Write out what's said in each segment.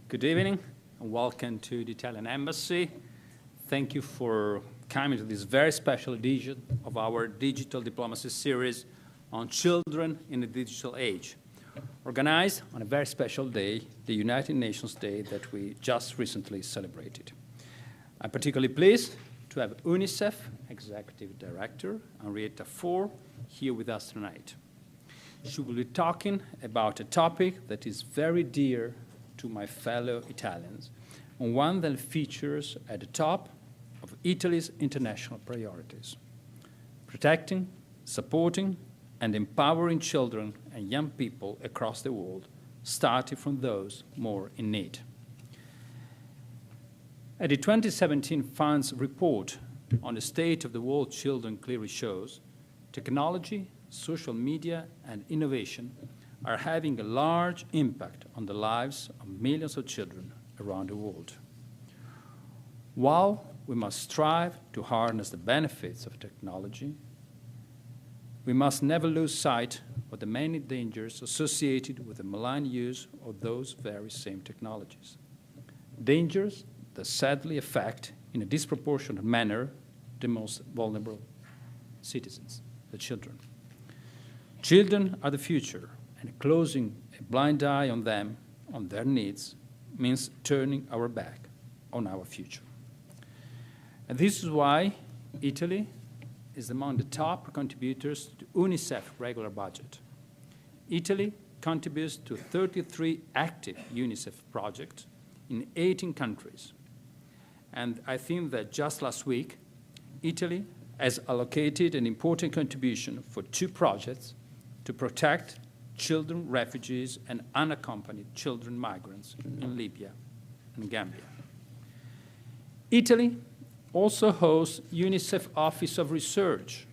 Good evening and welcome to the Italian Embassy. Thank you for coming to this very special edition of our Digital Diplomacy series on children in the digital age, organized on a very special day, the United Nations Day that we just recently celebrated. I'm particularly pleased to have UNICEF Executive Director Henrietta H here with us tonight. She will be talking about a topic that is very dear to my fellow Italians, and one that features at the top of Italy's international priorities: protecting, supporting, and empowering children and young people across the world, starting from those more in need. As the 2017 Fund's report on the state of the world children clearly shows, technology, social media, and innovation are having a large impact on the lives of millions of children around the world. While we must strive to harness the benefits of technology, we must never lose sight of the many dangers associated with the malign use of those very same technologies. Dangers that sadly affect in a disproportionate manner the most vulnerable citizens, the children. Children are the future, and closing a blind eye on them, on their needs, means turning our back on our future. And this is why Italy is among the top contributors to UNICEF regular budget. Italy contributes to 33 active UNICEF projects in 18 countries. And I think that just last week, Italy has allocated an important contribution for 2 projects to protect children refugees and unaccompanied children migrants in Libya and Gambia. Italy also hosts UNICEF Office of Research,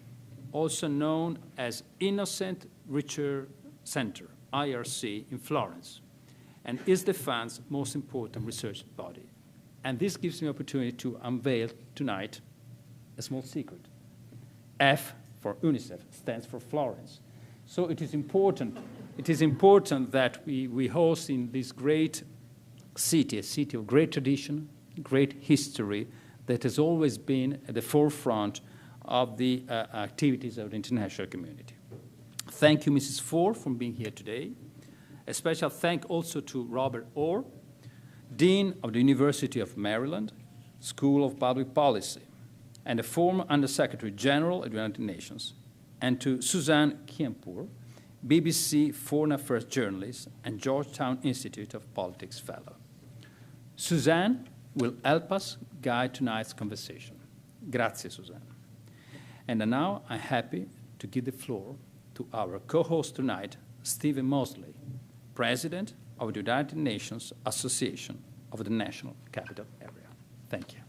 also known as Innocent Research Center, IRC, in Florence, and is the fund's most important research body. And this gives me the opportunity to unveil tonight a small secret. F for UNICEF stands for Florence. So it is important that we host in this great city, a city of great tradition, great history, that has always been at the forefront of the activities of the international community. Thank you, Mrs. Fore, for being here today. A special thank also to Robert Orr, Dean of the University of Maryland, School of Public Policy, and a former Undersecretary General at the United Nations, and to Suzanne Kianpour, BBC Foreign Affairs journalist and Georgetown Institute of Politics Fellow. Suzanne will help us guide tonight's conversation. Grazie, Suzanne. And now I'm happy to give the floor to our co-host tonight, Stephen Moseley, President of the United Nations Association of the National Capital Area. Thank you.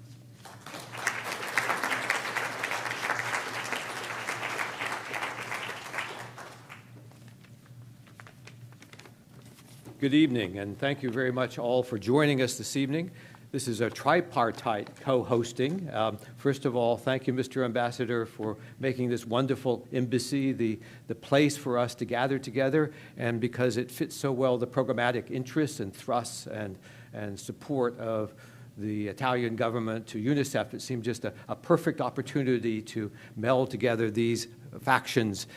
Good evening, and thank you very much all for joining us this evening. This is a tripartite co-hosting. First of all, thank you, Mr. Ambassador, for making this wonderful embassy the place for us to gather together, and because it fits so well the programmatic interests and thrusts and support of the Italian government to UNICEF. It seemed just a perfect opportunity to meld together these factions,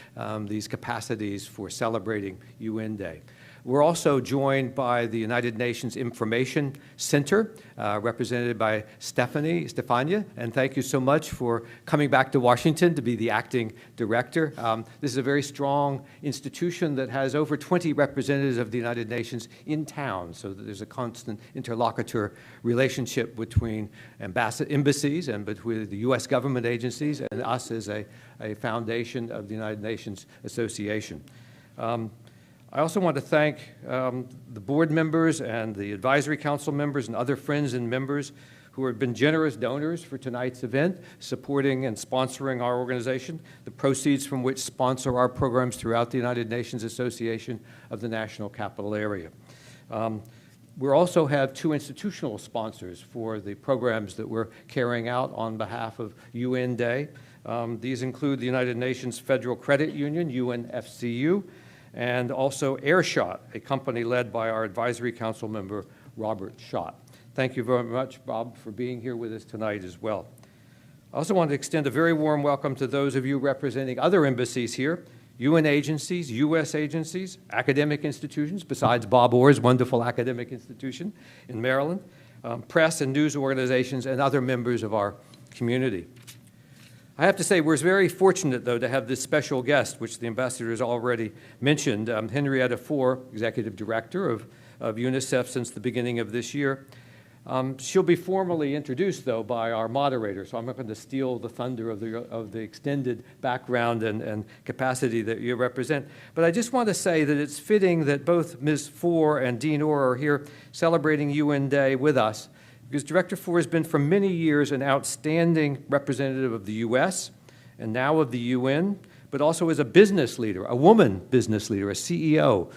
these capacities for celebrating UN Day. We're also joined by the United Nations Information Center, represented by Stefania, and thank you so much for coming back to Washington to be the acting director. This is a very strong institution that has over 20 representatives of the United Nations in town, so that there's a constant interlocutor relationship between embassies and between the U.S. government agencies and us as a foundation of the United Nations Association. I also want to thank the board members and the advisory council members and other friends and members who have been generous donors for tonight's event, supporting and sponsoring our organization, the proceeds from which sponsor our programs throughout the United Nations Association of the National Capital Area. We also have 2 institutional sponsors for the programs that we're carrying out on behalf of UN Day. These include the United Nations Federal Credit Union, UNFCU, and also Airshot, a company led by our advisory council member, Robert Schott. Thank you very much, Bob, for being here with us tonight as well. I also want to extend a very warm welcome to those of you representing other embassies here, UN agencies, U.S. agencies, academic institutions, besides Bob Orr's wonderful academic institution in Maryland, press and news organizations, and other members of our community. I have to say, we're very fortunate, though, to have this special guest, which the ambassador has already mentioned, Henrietta H, Executive Director of UNICEF since the beginning of this year. She'll be formally introduced, though, by our moderator, so I'm not going to steal the thunder of the extended background and capacity that you represent. But I just want to say that it's fitting that both Ms. Fore and Dean Orr are here celebrating UN Day with us, because Director Fore has been for many years an outstanding representative of the U.S. and now of the UN, but also as a business leader, a woman business leader, a CEO,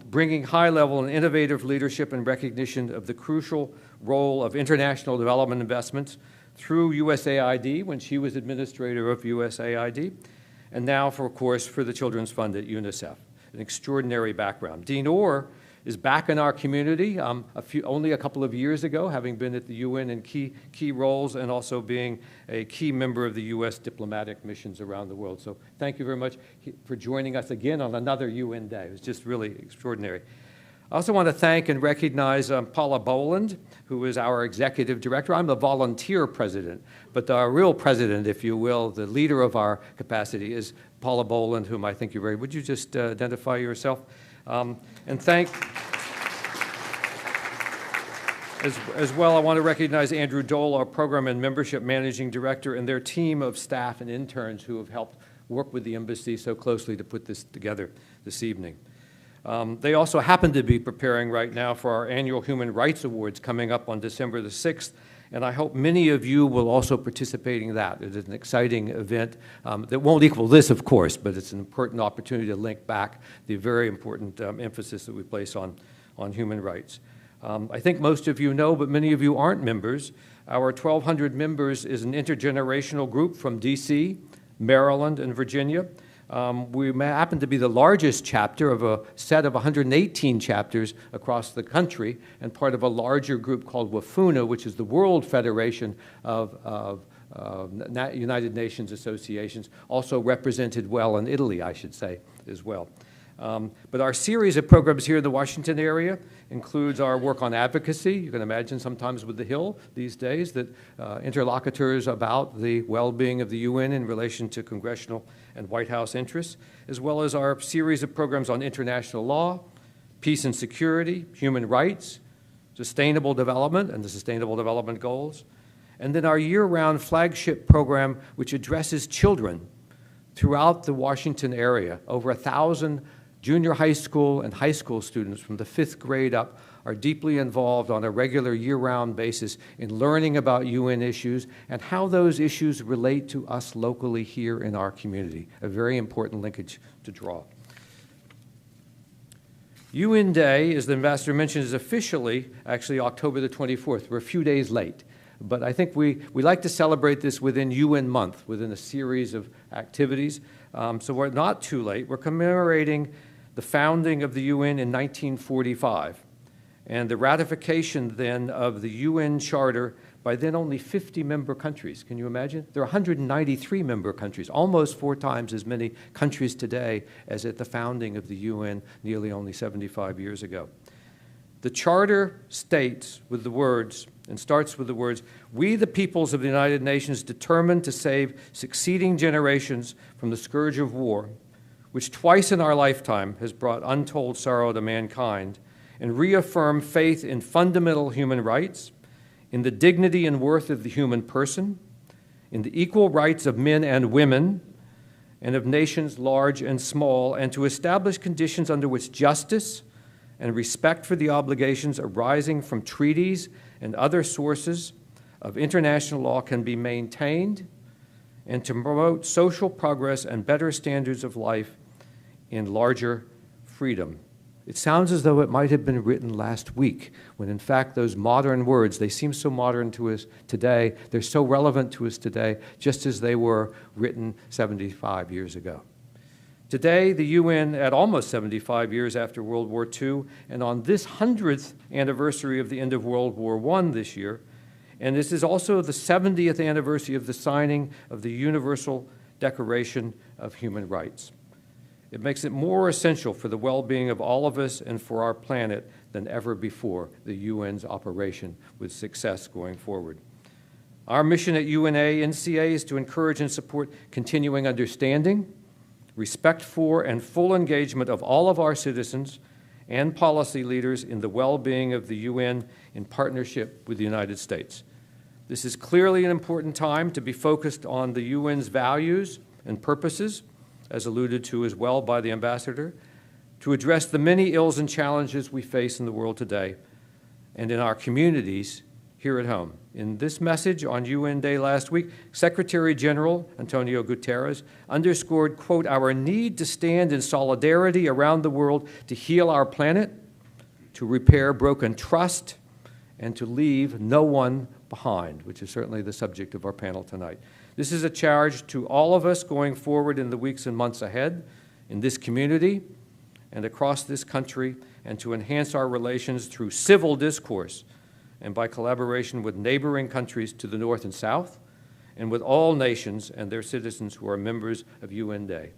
bringing high-level and innovative leadership and recognition of the crucial role of international development investments through USAID when she was administrator of USAID, and now, of course, for the Children's Fund at UNICEF. An extraordinary background. Dean Orr is back in our community only a couple of years ago, having been at the UN in key roles and also being a key member of the U.S. diplomatic missions around the world. So thank you very much for joining us again on another UN Day. It was just really extraordinary. I also want to thank and recognize Paula Boland, who is our executive director. I'm the volunteer president, but our real president, if you will, the leader of our capacity is Paula Boland, whom I think you're very, would you just identify yourself? And thank, as well, I want to recognize Andrew Dole, our Program and Membership Managing Director, and their team of staff and interns who have helped work with the embassy so closely to put this together this evening. They also happen to be preparing right now for our annual Human Rights Awards coming up on December the 6th, and I hope many of you will also participate in that. It is an exciting event that won't equal this, of course, but it's an important opportunity to link back the very important emphasis that we place on human rights. I think most of you know, but many of you aren't members. Our 1,200 members is an intergenerational group from D.C., Maryland, and Virginia. We happen to be the largest chapter of a set of 118 chapters across the country and part of a larger group called WAFUNA, which is the World Federation of United Nations Associations, also represented well in Italy, I should say, as well. But our series of programs here in the Washington area includes our work on advocacy. You can imagine sometimes with the Hill these days that interlocutors about the well-being of the UN in relation to congressional and White House interests, as well as our series of programs on international law, peace and security, human rights, sustainable development and the Sustainable Development Goals, and then our year-round flagship program which addresses children throughout the Washington area. Over 1,000 junior high school and high school students from the 5th grade up are deeply involved on a regular year-round basis in learning about UN issues and how those issues relate to us locally here in our community, a very important linkage to draw. UN Day, as the ambassador mentioned, is officially actually October the 24th. We're a few days late. But I think we like to celebrate this within UN month, within a series of activities. So we're not too late. We're commemorating the founding of the UN in 1945 and the ratification then of the UN Charter by then only 50 member countries. Can you imagine? There are 193 member countries, almost 4 times as many countries today as at the founding of the UN nearly only 75 years ago. The Charter states with the words, and starts with the words, "We, the peoples of the United Nations, determined to save succeeding generations from the scourge of war, which twice in our lifetime has brought untold sorrow to mankind, and reaffirm faith in fundamental human rights, in the dignity and worth of the human person, in the equal rights of men and women, and of nations large and small, and to establish conditions under which justice and respect for the obligations arising from treaties and other sources of international law can be maintained, and to promote social progress and better standards of life in larger freedom." It sounds as though it might have been written last week, when in fact those modern words, they seem so modern to us today, they're so relevant to us today, just as they were written 75 years ago. Today, the UN, at almost 75 years after World War II, and on this 100th anniversary of the end of World War I this year, and this is also the 70th anniversary of the signing of the Universal Declaration of Human Rights. It makes it more essential for the well-being of all of us and for our planet than ever before the UN's operation with success going forward. Our mission at UNA-NCA is to encourage and support continuing understanding, respect for, and full engagement of all of our citizens and policy leaders in the well-being of the UN in partnership with the United States. This is clearly an important time to be focused on the UN's values and purposes, as alluded to as well by the ambassador, to address the many ills and challenges we face in the world today and in our communities here at home. In this message on UN Day last week, Secretary General Antonio Guterres underscored, quote, our need to stand in solidarity around the world to heal our planet, to repair broken trust, and to leave no one behind, which is certainly the subject of our panel tonight. This is a charge to all of us going forward in the weeks and months ahead, in this community and across this country, and to enhance our relations through civil discourse and by collaboration with neighboring countries to the north and south, and with all nations and their citizens who are members of UN Day.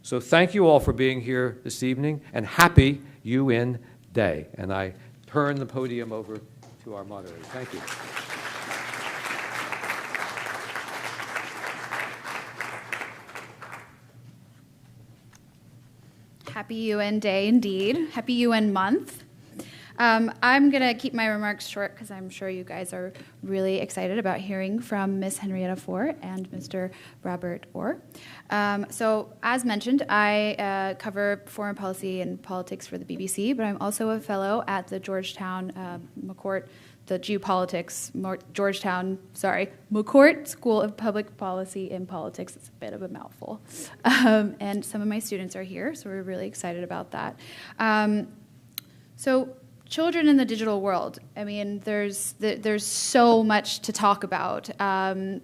So thank you all for being here this evening, and happy UN Day. And I turn the podium over to our moderator. Thank you. Happy UN Day indeed. Happy UN Month. I'm going to keep my remarks short because I'm sure you guys are really excited about hearing from Ms. Henrietta Fore and Mr. Robert Orr. So as mentioned, I cover foreign policy and politics for the BBC, but I'm also a fellow at the Georgetown McCourt, the McCourt School of Public Policy and Politics. It's a bit of a mouthful. And some of my students are here, so we're really excited about that. So children in the digital world. I mean, there's so much to talk about, and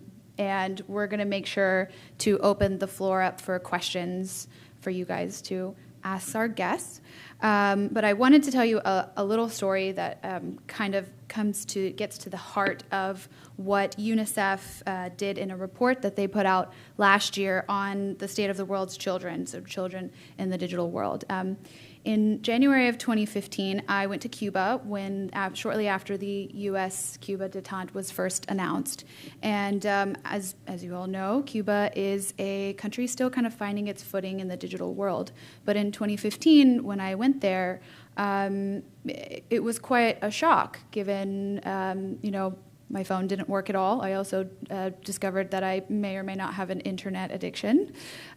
we're going to make sure to open the floor up for questions for you guys to ask our guests. But I wanted to tell you a little story that kind of gets to the heart of what UNICEF did in a report that they put out last year on the state of the world's children, so children in the digital world. In January of 2015, I went to Cuba shortly after the U.S.-Cuba détente was first announced. And as you all know, Cuba is a country still kind of finding its footing in the digital world. But in 2015, when I went there, it was quite a shock, given, my phone didn't work at all. I also discovered that I may or may not have an internet addiction,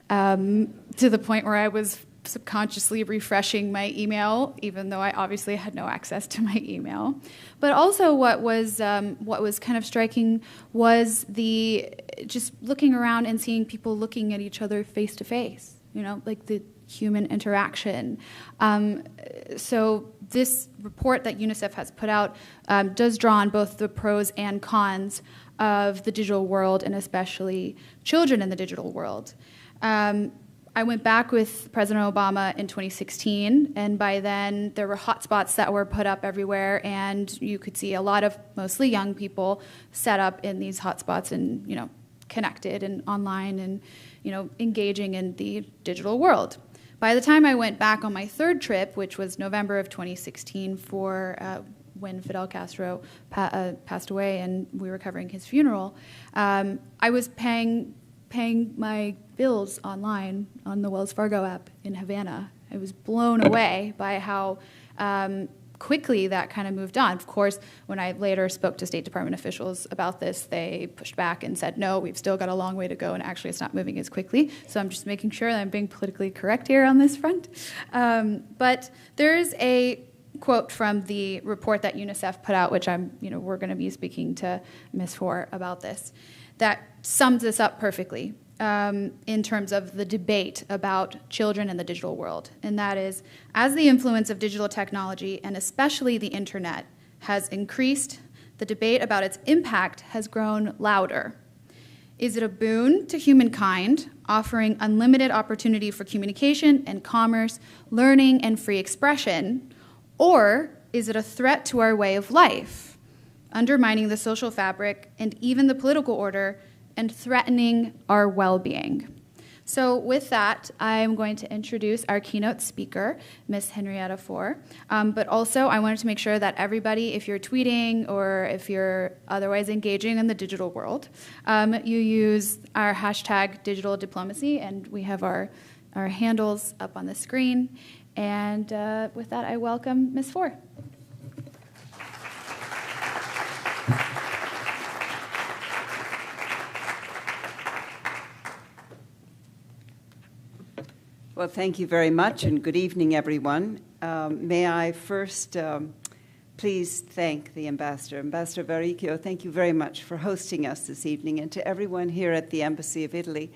to the point where I was subconsciously refreshing my email, even though I obviously had no access to my email. But also what was kind of striking was just looking around and seeing people looking at each other face to face, like the human interaction. So this report that UNICEF has put out does draw on both the pros and cons of the digital world, and especially children in the digital world. I went back with President Obama in 2016, and by then there were hotspots that were put up everywhere, and you could see a lot of mostly young people set up in these hotspots and connected and online and engaging in the digital world. By the time I went back on my third trip, which was November of 2016 for when Fidel Castro passed away and we were covering his funeral, I was paying my bills online on the Wells Fargo app in Havana. I was blown away by how quickly that kind of moved on. Of course, when I later spoke to State Department officials about this, they pushed back and said, no, we've still got a long way to go, and actually it's not moving as quickly. So I'm just making sure that I'm being politically correct here on this front. But there is a quote from the report that UNICEF put out, which we're going to be speaking to Ms. Fore about this, that sums this up perfectly in terms of the debate about children in the digital world. And that is, as the influence of digital technology, and especially the internet, has increased, the debate about its impact has grown louder. Is it a boon to humankind, offering unlimited opportunity for communication and commerce, learning and free expression? Or is it a threat to our way of life, undermining the social fabric and even the political order and threatening our well-being? So with that, I'm going to introduce our keynote speaker, Ms. Henrietta H. But also, I wanted to make sure that everybody, if you're tweeting or if you're otherwise engaging in the digital world, you use our hashtag digital diplomacy, and we have our handles up on the screen. And with that, I welcome Ms. Fore. Well, thank you very much, and good evening, everyone. May I first please thank the Ambassador. Ambassador Varricchio, thank you very much for hosting us this evening, and to everyone here at the Embassy of Italy.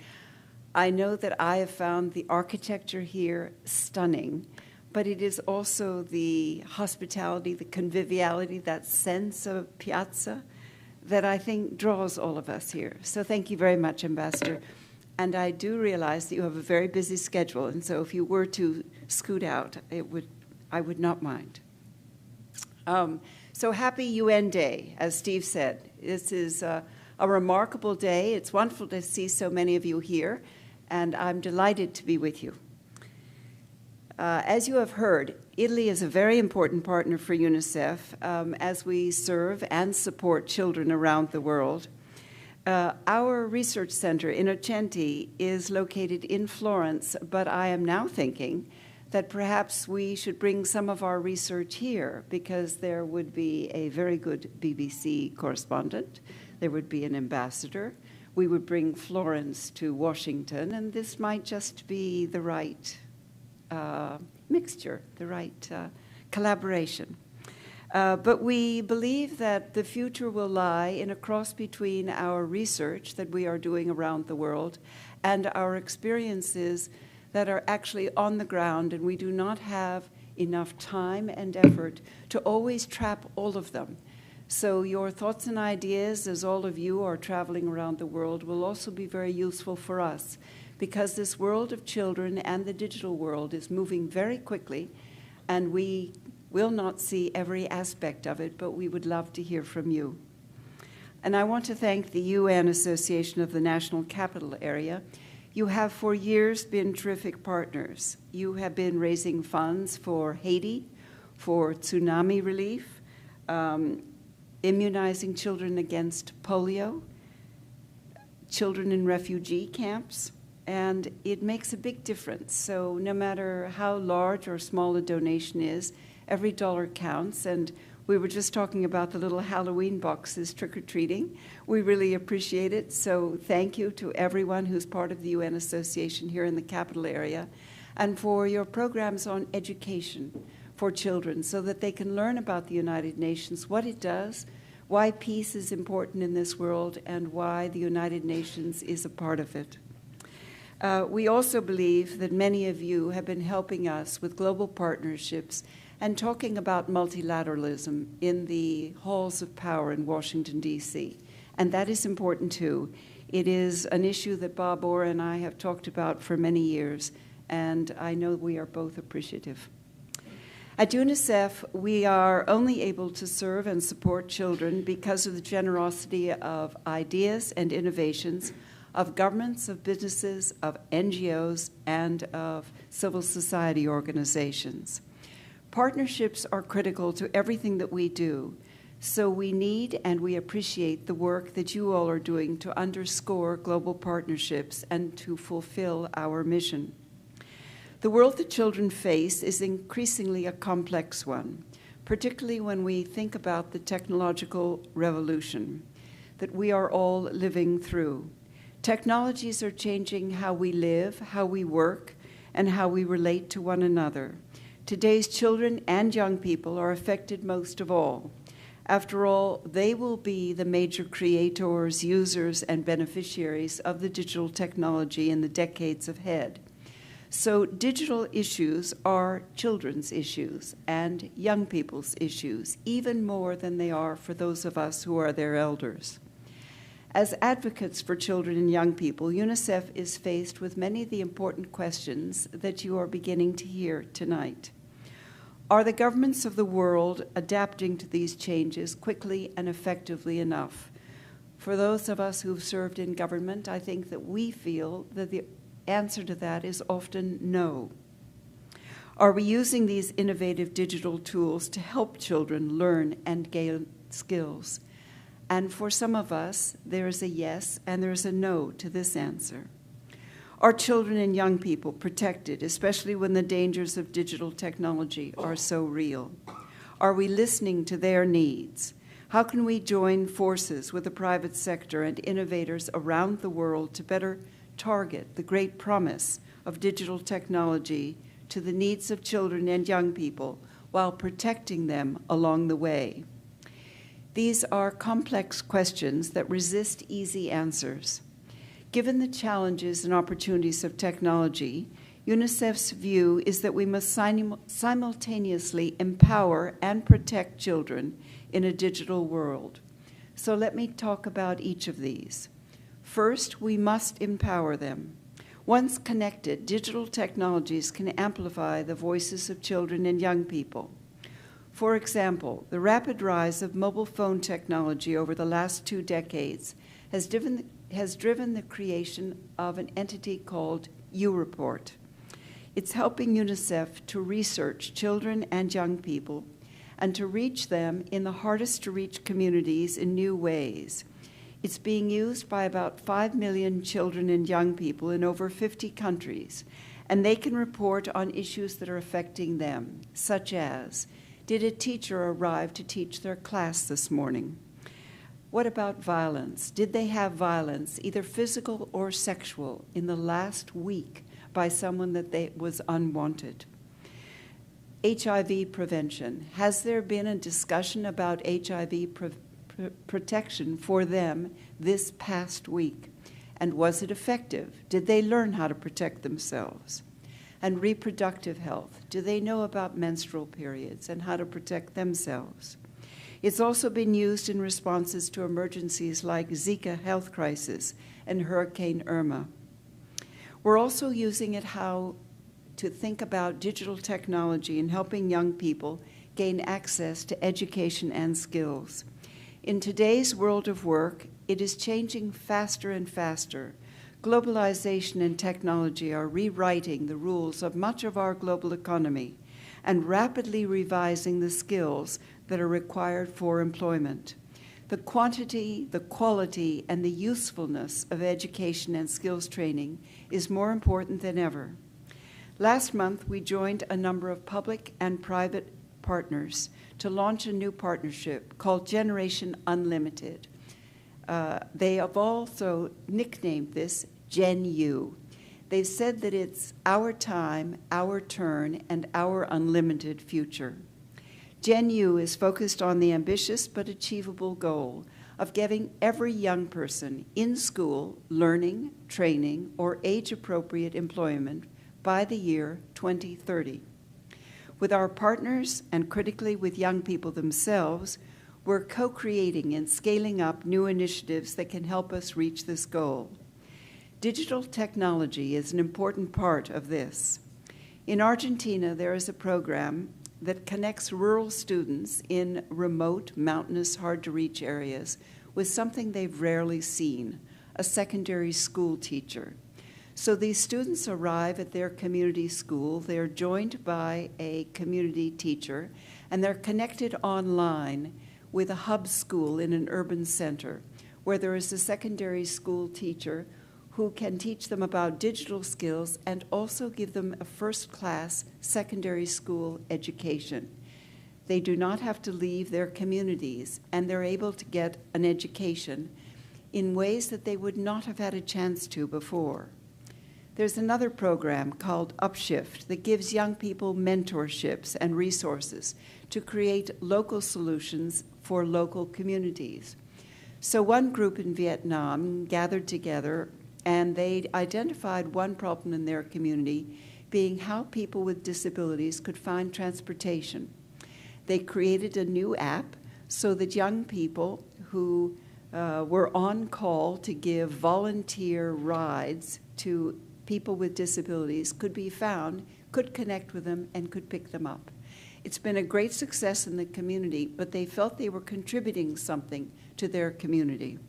I know that I have found the architecture here stunning, but it is also the hospitality, the conviviality, that sense of piazza that I think draws all of us here. So thank you very much, Ambassador. And I do realize that you have a very busy schedule, and so if you were to scoot out, I would not mind. So happy UN Day, as Steve said. This is a remarkable day. It's wonderful to see so many of you here, and I'm delighted to be with you. As you have heard, Italy is a very important partner for UNICEF as we serve and support children around the world. Our research center, UNA-NCA, is located in Florence, but I am now thinking that perhaps we should bring some of our research here, because there would be a very good BBC correspondent, there would be an ambassador, we would bring Florence to Washington, and this might just be the right mixture, the right collaboration. But we believe that the future will lie in a cross between our research that we are doing around the world and our experiences that are actually on the ground, and we do not have enough time and effort to always trap all of them. So your thoughts and ideas, as all of you are traveling around the world, will also be very useful for us, because this world of children and the digital world is moving very quickly, and we will not see every aspect of it, but we would love to hear from you. And I want to thank the UN Association of the National Capital Area. You have for years been terrific partners. You have been raising funds for Haiti, for tsunami relief, immunizing children against polio, children in refugee camps, and it makes a big difference. So no matter how large or small a donation is, every dollar counts, and we were just talking about the little Halloween boxes trick-or-treating. We really appreciate it, so thank you to everyone who's part of the UN Association here in the capital area, and for your programs on education for children so that they can learn about the United Nations, what it does, why peace is important in this world, and why the United Nations is a part of it. We also believe that many of you have been helping us with global partnerships and talking about multilateralism in the halls of power in Washington, D.C. And that is important, too. It is an issue that Bob Orr and I have talked about for many years, and I know we are both appreciative. At UNICEF, we are only able to serve and support children because of the generosity of ideas and innovations of governments, of businesses, of NGOs, and of civil society organizations. Partnerships are critical to everything that we do, so we need and we appreciate the work that you all are doing to underscore global partnerships and to fulfill our mission. The world that children face is increasingly a complex one, particularly when we think about the technological revolution that we are all living through. Technologies are changing how we live, how we work, and how we relate to one another. Today's children and young people are affected most of all. After all, they will be the major creators, users, and beneficiaries of the digital technology in the decades ahead. So digital issues are children's issues and young people's issues, even more than they are for those of us who are their elders. As advocates for children and young people, UNICEF is faced with many of the important questions that you are beginning to hear tonight. Are the governments of the world adapting to these changes quickly and effectively enough? For those of us who've served in government, I think that we feel that the answer to that is often no. Are we using these innovative digital tools to help children learn and gain skills? And for some of us, there is a yes and there is a no to this answer. Are children and young people protected, especially when the dangers of digital technology are so real? Are we listening to their needs? How can we join forces with the private sector and innovators around the world to better target the great promise of digital technology to the needs of children and young people while protecting them along the way? These are complex questions that resist easy answers. Given the challenges and opportunities of technology, UNICEF's view is that we must simultaneously empower and protect children in a digital world. So let me talk about each of these. First, we must empower them. Once connected, digital technologies can amplify the voices of children and young people. For example, the rapid rise of mobile phone technology over the last 2 decades has driven the creation of an entity called U-Report. It's helping UNICEF to research children and young people and to reach them in the hardest-to-reach communities in new ways. It's being used by about 5 million children and young people in over 50 countries, and they can report on issues that are affecting them, such as, did a teacher arrive to teach their class this morning? What about violence? Did they have violence, either physical or sexual, in the last week by someone that was unwanted? HIV prevention. Has there been a discussion about HIV protection for them this past week? And was it effective? Did they learn how to protect themselves? And reproductive health. Do they know about menstrual periods and how to protect themselves? It's also been used in responses to emergencies like Zika health crisis and Hurricane Irma. We're also using it how to think about digital technology and helping young people gain access to education and skills. In today's world of work, it is changing faster and faster. Globalization and technology are rewriting the rules of much of our global economy and rapidly revising the skills that are required for employment. The quantity, the quality, and the usefulness of education and skills training is more important than ever. Last month, we joined a number of public and private partners to launch a new partnership called Generation Unlimited. They have also nicknamed this Gen U. They've said that it's our time, our turn, and our unlimited future. Gen U is focused on the ambitious but achievable goal of giving every young person in school learning, training, or age-appropriate employment by the year 2030. With our partners and critically with young people themselves, we're co-creating and scaling up new initiatives that can help us reach this goal. Digital technology is an important part of this. In Argentina, there is a program that connects rural students in remote, mountainous, hard-to-reach areas with something they've rarely seen, a secondary school teacher. So these students arrive at their community school, they're joined by a community teacher, and they're connected online with a hub school in an urban center, where there is a secondary school teacher who can teach them about digital skills and also give them a first-class secondary school education. They do not have to leave their communities, and they're able to get an education in ways that they would not have had a chance to before. There's another program called Upshift that gives young people mentorships and resources to create local solutions for local communities. So one group in Vietnam gathered together and they identified one problem in their community being how people with disabilities could find transportation. They created a new app so that young people who were on call to give volunteer rides to people with disabilities, could be found, could connect with them, and could pick them up. It's been a great success in the community, but they felt they were contributing something to their community.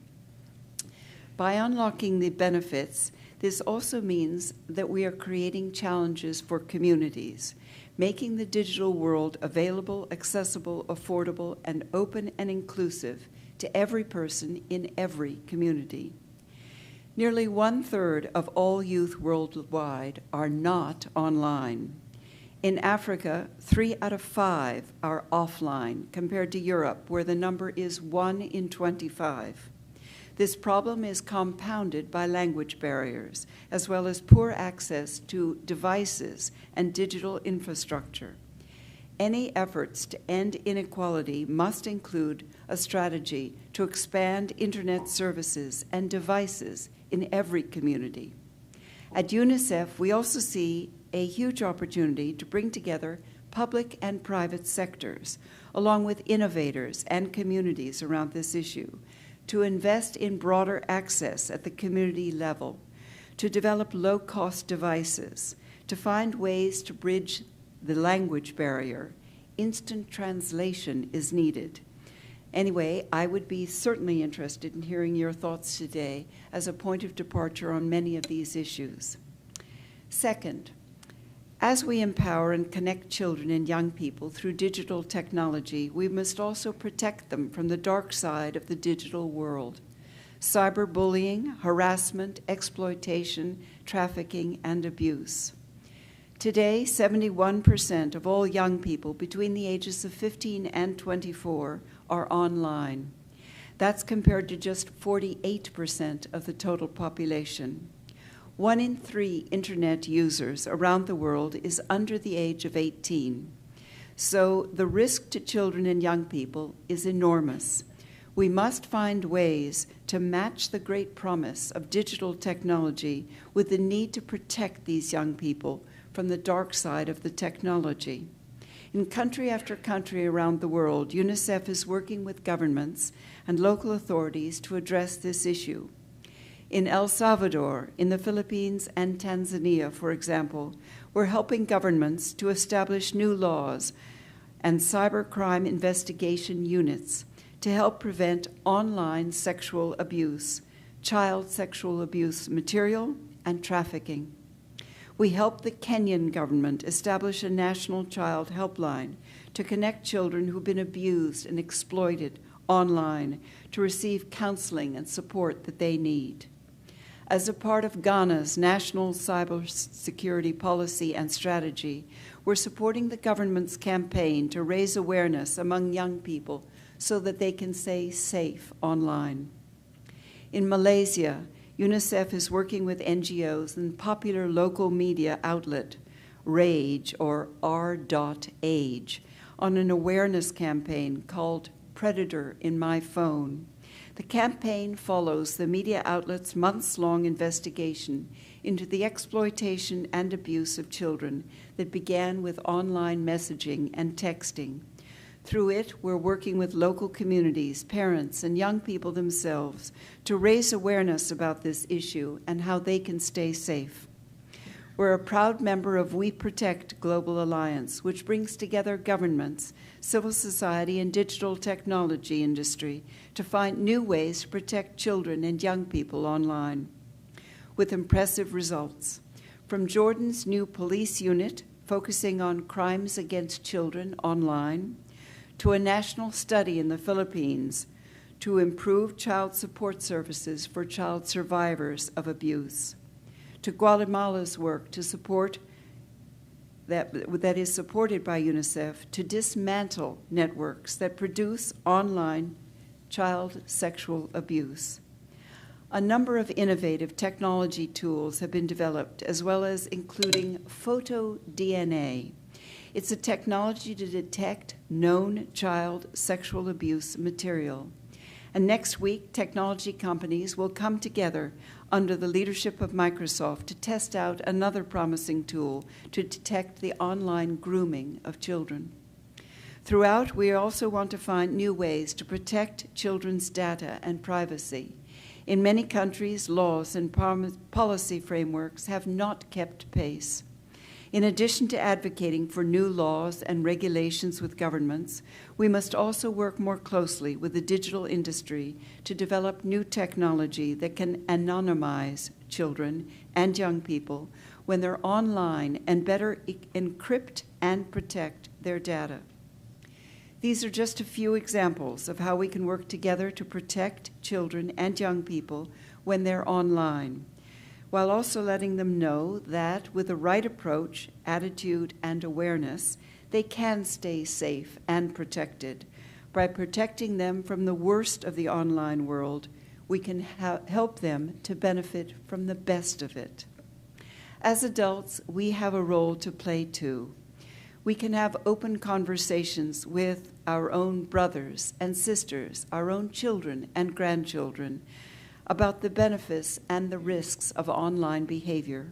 By unlocking the benefits, this also means that we are creating challenges for communities, making the digital world available, accessible, affordable, and open and inclusive to every person in every community. Nearly 1/3 of all youth worldwide are not online. In Africa, 3 out of 5 are offline, compared to Europe, where the number is 1 in 25. This problem is compounded by language barriers, as well as poor access to devices and digital infrastructure. Any efforts to end inequality must include a strategy to expand internet services and devices in every community. At UNICEF, we also see a huge opportunity to bring together public and private sectors, along with innovators and communities around this issue, to invest in broader access at the community level, to develop low-cost devices, to find ways to bridge the language barrier. Instant translation is needed. Anyway, I would be certainly interested in hearing your thoughts today as a point of departure on many of these issues. Second, as we empower and connect children and young people through digital technology, we must also protect them from the dark side of the digital world. Cyberbullying, harassment, exploitation, trafficking, and abuse. Today, 71% of all young people between the ages of 15 and 24 are online. That's compared to just 48% of the total population. 1 in 3 internet users around the world is under the age of 18. So the risk to children and young people is enormous. We must find ways to match the great promise of digital technology with the need to protect these young people from the dark side of the technology. In country after country around the world, UNICEF is working with governments and local authorities to address this issue. In El Salvador, in the Philippines, and Tanzania, for example, we're helping governments to establish new laws and cybercrime investigation units to help prevent online sexual abuse, child sexual abuse material, and trafficking. We helped the Kenyan government establish a national child helpline to connect children who've been abused and exploited online to receive counseling and support that they need. As a part of Ghana's national cybersecurity policy and strategy, we're supporting the government's campaign to raise awareness among young people so that they can stay safe online. In Malaysia, UNICEF is working with NGOs and popular local media outlet, RAGE, or R.Age, on an awareness campaign called Predator in My Phone. The campaign follows the media outlet's months-long investigation into the exploitation and abuse of children that began with online messaging and texting. Through it, we're working with local communities, parents, and young people themselves to raise awareness about this issue and how they can stay safe. We're a proud member of We Protect Global Alliance, which brings together governments, civil society, and digital technology industry to find new ways to protect children and young people online, with impressive results. From Jordan's new police unit focusing on crimes against children online, to a national study in the Philippines to improve child support services for child survivors of abuse, to Guatemala's work to support that is supported by UNICEF to dismantle networks that produce online child sexual abuse. A number of innovative technology tools have been developed, as well as including photo DNA. It's a technology to detect known child sexual abuse material. And next week, technology companies will come together under the leadership of Microsoft to test out another promising tool to detect the online grooming of children. Throughout, we also want to find new ways to protect children's data and privacy. In many countries, laws and policy frameworks have not kept pace. In addition to advocating for new laws and regulations with governments, we must also work more closely with the digital industry to develop new technology that can anonymize children and young people when they're online and better encrypt and protect their data. These are just a few examples of how we can work together to protect children and young people when they're online, while also letting them know that with the right approach, attitude, and awareness, they can stay safe and protected. By protecting them from the worst of the online world, we can help them to benefit from the best of it. As adults, we have a role to play too. We can have open conversations with our own brothers and sisters, our own children and grandchildren, about the benefits and the risks of online behavior.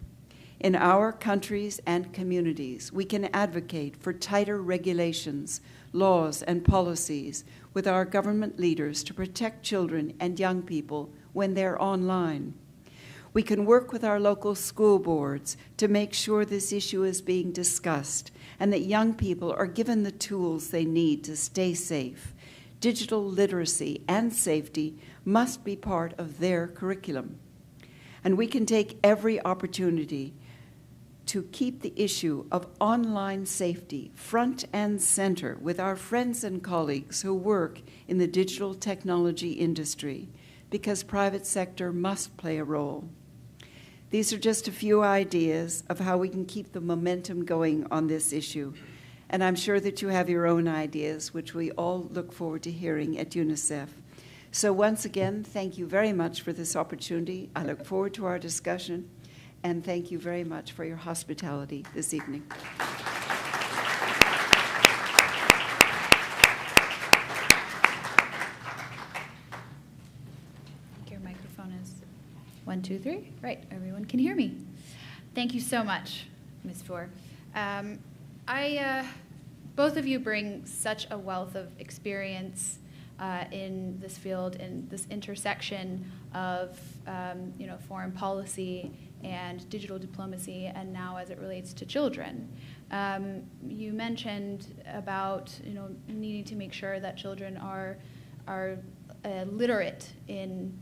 In our countries and communities, we can advocate for tighter regulations, laws, and policies with our government leaders to protect children and young people when they're online. We can work with our local school boards to make sure this issue is being discussed and that young people are given the tools they need to stay safe. Digital literacy and safety must be part of their curriculum. And we can take every opportunity to keep the issue of online safety front and center with our friends and colleagues who work in the digital technology industry, because private sector must play a role. These are just a few ideas of how we can keep the momentum going on this issue. And I'm sure that you have your own ideas, which we all look forward to hearing at UNICEF. So once again, thank you very much for this opportunity. I look forward to our discussion, and thank you very much for your hospitality this evening. Your microphone is 1, 2, 3. Right, everyone can hear me. Thank you so much, Ms. Fore. Both of you bring such a wealth of experience in this field, in this intersection of foreign policy and digital diplomacy, and now as it relates to children. You mentioned about needing to make sure that children are literate in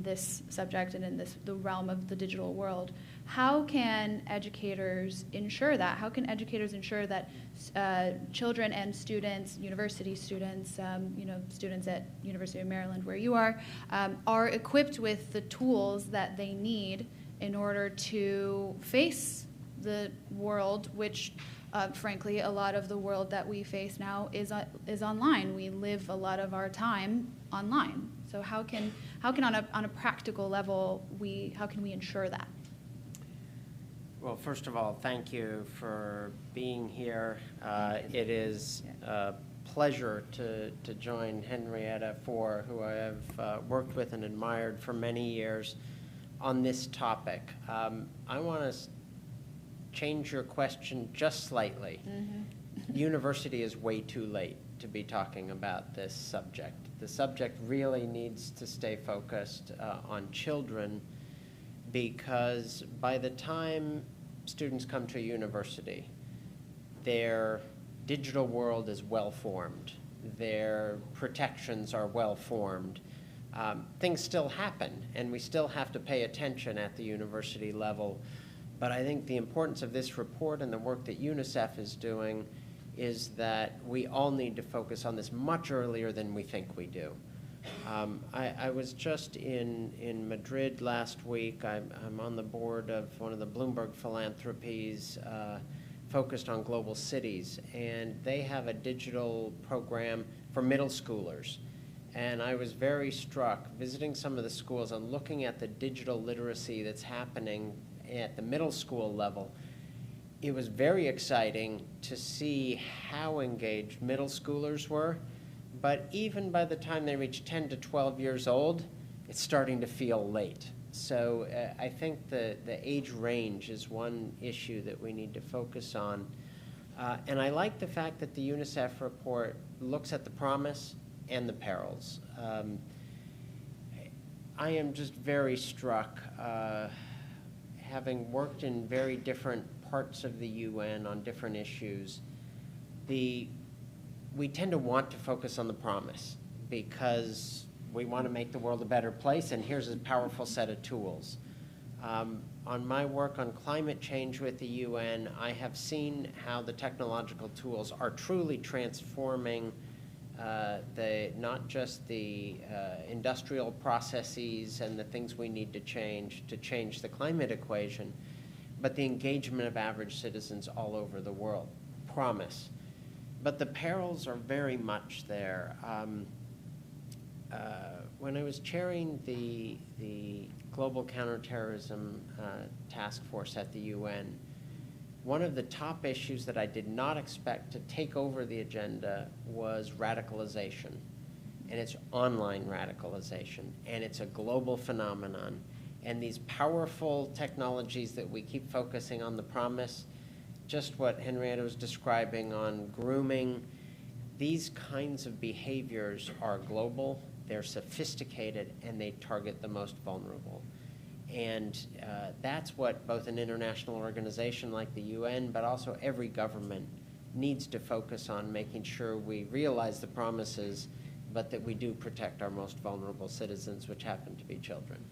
this subject and in the realm of the digital world. How can educators ensure that? How can educators ensure that children and students, university students, students at University of Maryland, where you are equipped with the tools that they need in order to face the world, which, frankly, a lot of the world that we face now is online. We live a lot of our time online. So how can on a practical level how can we ensure that? Well, first of all, thank you for being here. It is a pleasure to join Henrietta Fore, who I have worked with and admired for many years, on this topic. I want to change your question just slightly. Mm-hmm. University is way too late to be talking about this subject. The subject really needs to stay focused on children, because by the time students come to a university, their digital world is well-formed. Their protections are well-formed. Things still happen, and we still have to pay attention at the university level. But I think the importance of this report and the work that UNICEF is doing is that we all need to focus on this much earlier than we think we do. I was just in Madrid last week. I'm on the board of one of the Bloomberg philanthropies focused on global cities, and they have a digital program for middle schoolers. And I was very struck visiting some of the schools and looking at the digital literacy that's happening at the middle school level. It was very exciting to see how engaged middle schoolers were. But even by the time they reach 10 to 12 years old, it's starting to feel late. So I think the age range is one issue that we need to focus on. And I like the fact that the UNICEF report looks at the promise and the perils. I am just very struck, having worked in very different parts of the UN on different issues, we tend to want to focus on the promise because we want to make the world a better place, and here's a powerful set of tools. On my work on climate change with the UN, I have seen how the technological tools are truly transforming not just the industrial processes and the things we need to change the climate equation, but the engagement of average citizens all over the world. Promise. But the perils are very much there. When I was chairing the Global Counterterrorism Task Force at the UN, one of the top issues that I did not expect to take over the agenda was radicalization. And it's online radicalization. And it's a global phenomenon. And these powerful technologies that we keep focusing on the promise, just what Henrietta was describing on grooming, these kinds of behaviors are global, they're sophisticated, and they target the most vulnerable. And that's what both an international organization like the UN, but also every government needs to focus on, making sure we realize the promises, but that we do protect our most vulnerable citizens, which happen to be children.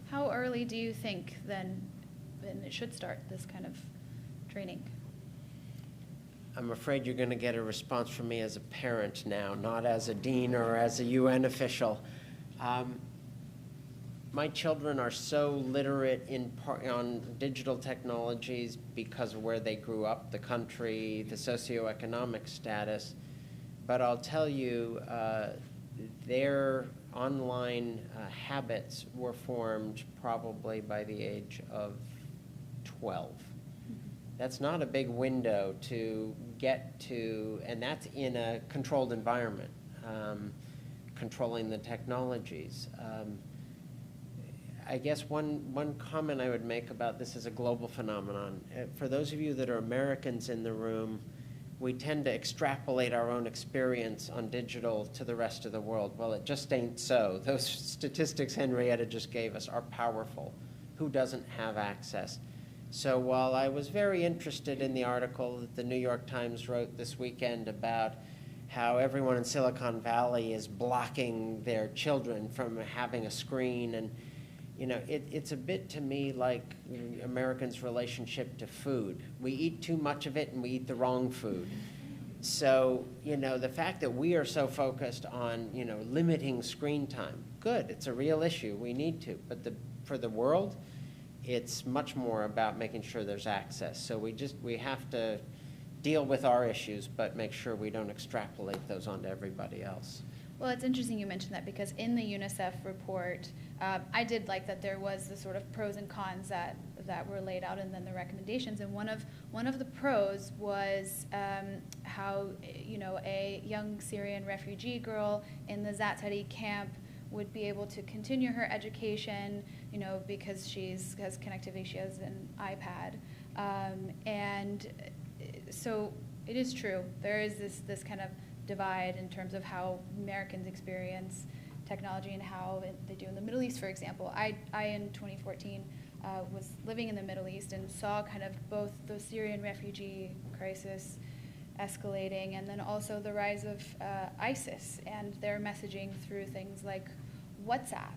How early do you think then it should start, this kind of training? I'm afraid you're going to get a response from me as a parent now, not as a dean or as a UN official. My children are so literate on digital technologies because of where they grew up, the country, the socioeconomic status. But I'll tell you, their online habits were formed probably by the age of 12. That's not a big window to get to, and that's in a controlled environment, controlling the technologies. I guess one comment I would make about this is a global phenomenon. For those of you that are Americans in the room, we tend to extrapolate our own experience on digital to the rest of the world. Well, it just ain't so. Those statistics Henrietta just gave us are powerful. Who doesn't have access? So while I was very interested in the article that the New York Times wrote this weekend about how everyone in Silicon Valley is blocking their children from having a screen, and it's a bit to me like Americans' relationship to food. We eat too much of it and we eat the wrong food. So, the fact that we are so focused on, limiting screen time, good, it's a real issue, we need to, but for the world, it's much more about making sure there's access. So we have to deal with our issues, but make sure we don't extrapolate those onto everybody else. Well, it's interesting you mentioned that, because in the UNICEF report, I did like that there was the sort of pros and cons that were laid out, and then the recommendations. And one of the pros was how a young Syrian refugee girl in the Zaatari camp would be able to continue her education, because she has connectivity, she has an iPad, and so it is true. There is this kind of divide in terms of how Americans experience technology and how they do in the Middle East, for example. I in 2014 was living in the Middle East and saw kind of both the Syrian refugee crisis escalating, and then also the rise of ISIS and their messaging through things like WhatsApp.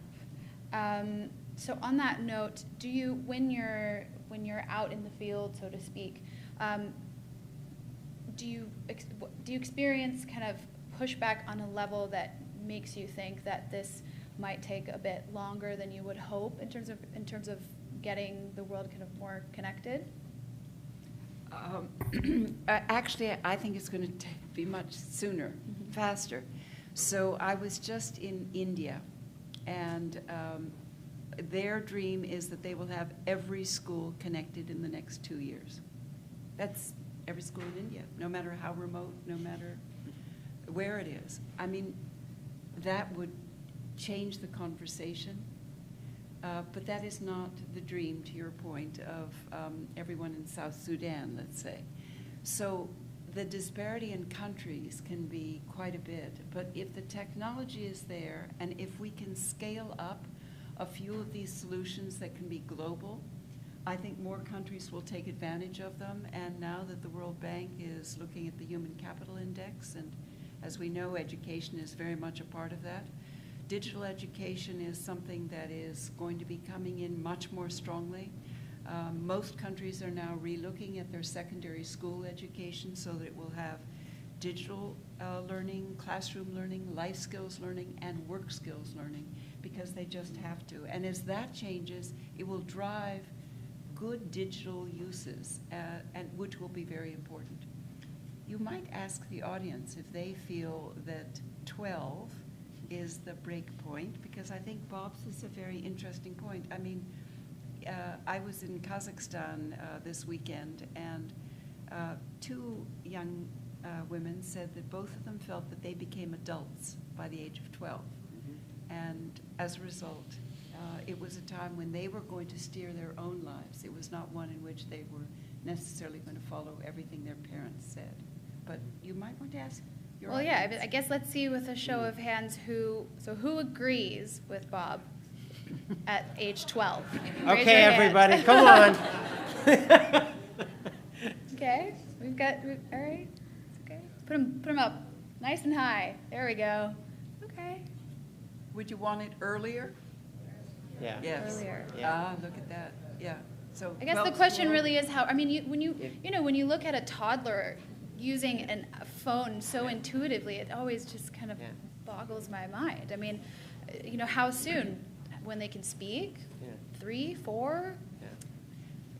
So on that note, do you, when you're out in the field, so to speak, do you experience kind of pushback on a level that makes you think that this might take a bit longer than you would hope in terms of getting the world kind of more connected? Actually, I think it's going to be much sooner, faster. So I was just in India, and their dream is that they will have every school connected in the next 2 years. That's every school in India, no matter how remote, no matter where it is. I mean, that would change the conversation, but that is not the dream, to your point, of everyone in South Sudan, let's say. So the disparity in countries can be quite a bit, but if the technology is there and if we can scale up a few of these solutions that can be global, I think more countries will take advantage of them. And now that the World Bank is looking at the Human Capital Index, and as we know, education is very much a part of that, digital education is something that is going to be coming in much more strongly. Most countries are now relooking at their secondary school education so that it will have digital learning, classroom learning, life skills learning, and work skills learning, because they just have to. And as that changes, it will drive good digital uses, and which will be very important. You might ask the audience if they feel that 12 is the break point, because I think Bob's is a very interesting point. I mean, I was in Kazakhstan this weekend, and two young women said that both of them felt that they became adults by the age of 12. And as a result, it was a time when they were going to steer their own lives. It was not one in which they were necessarily going to follow everything their parents said. But you might want to ask your Well, yeah, audience. I guess let's see with a show of hands who agrees with Bob at age 12? Raise Okay, your hand. everybody, come on. Okay, all right, it's okay. Put them up, nice and high. There we go. Okay. Would you want it earlier? Yeah. Yes. Earlier. Yeah. Look at that. Yeah. So I guess the 12 question to really is how, I mean, when you look at a toddler using a phone so intuitively, it always just kind of Yeah. boggles my mind. I mean, how soon? When they can speak? Yeah. 3, 4? Yeah.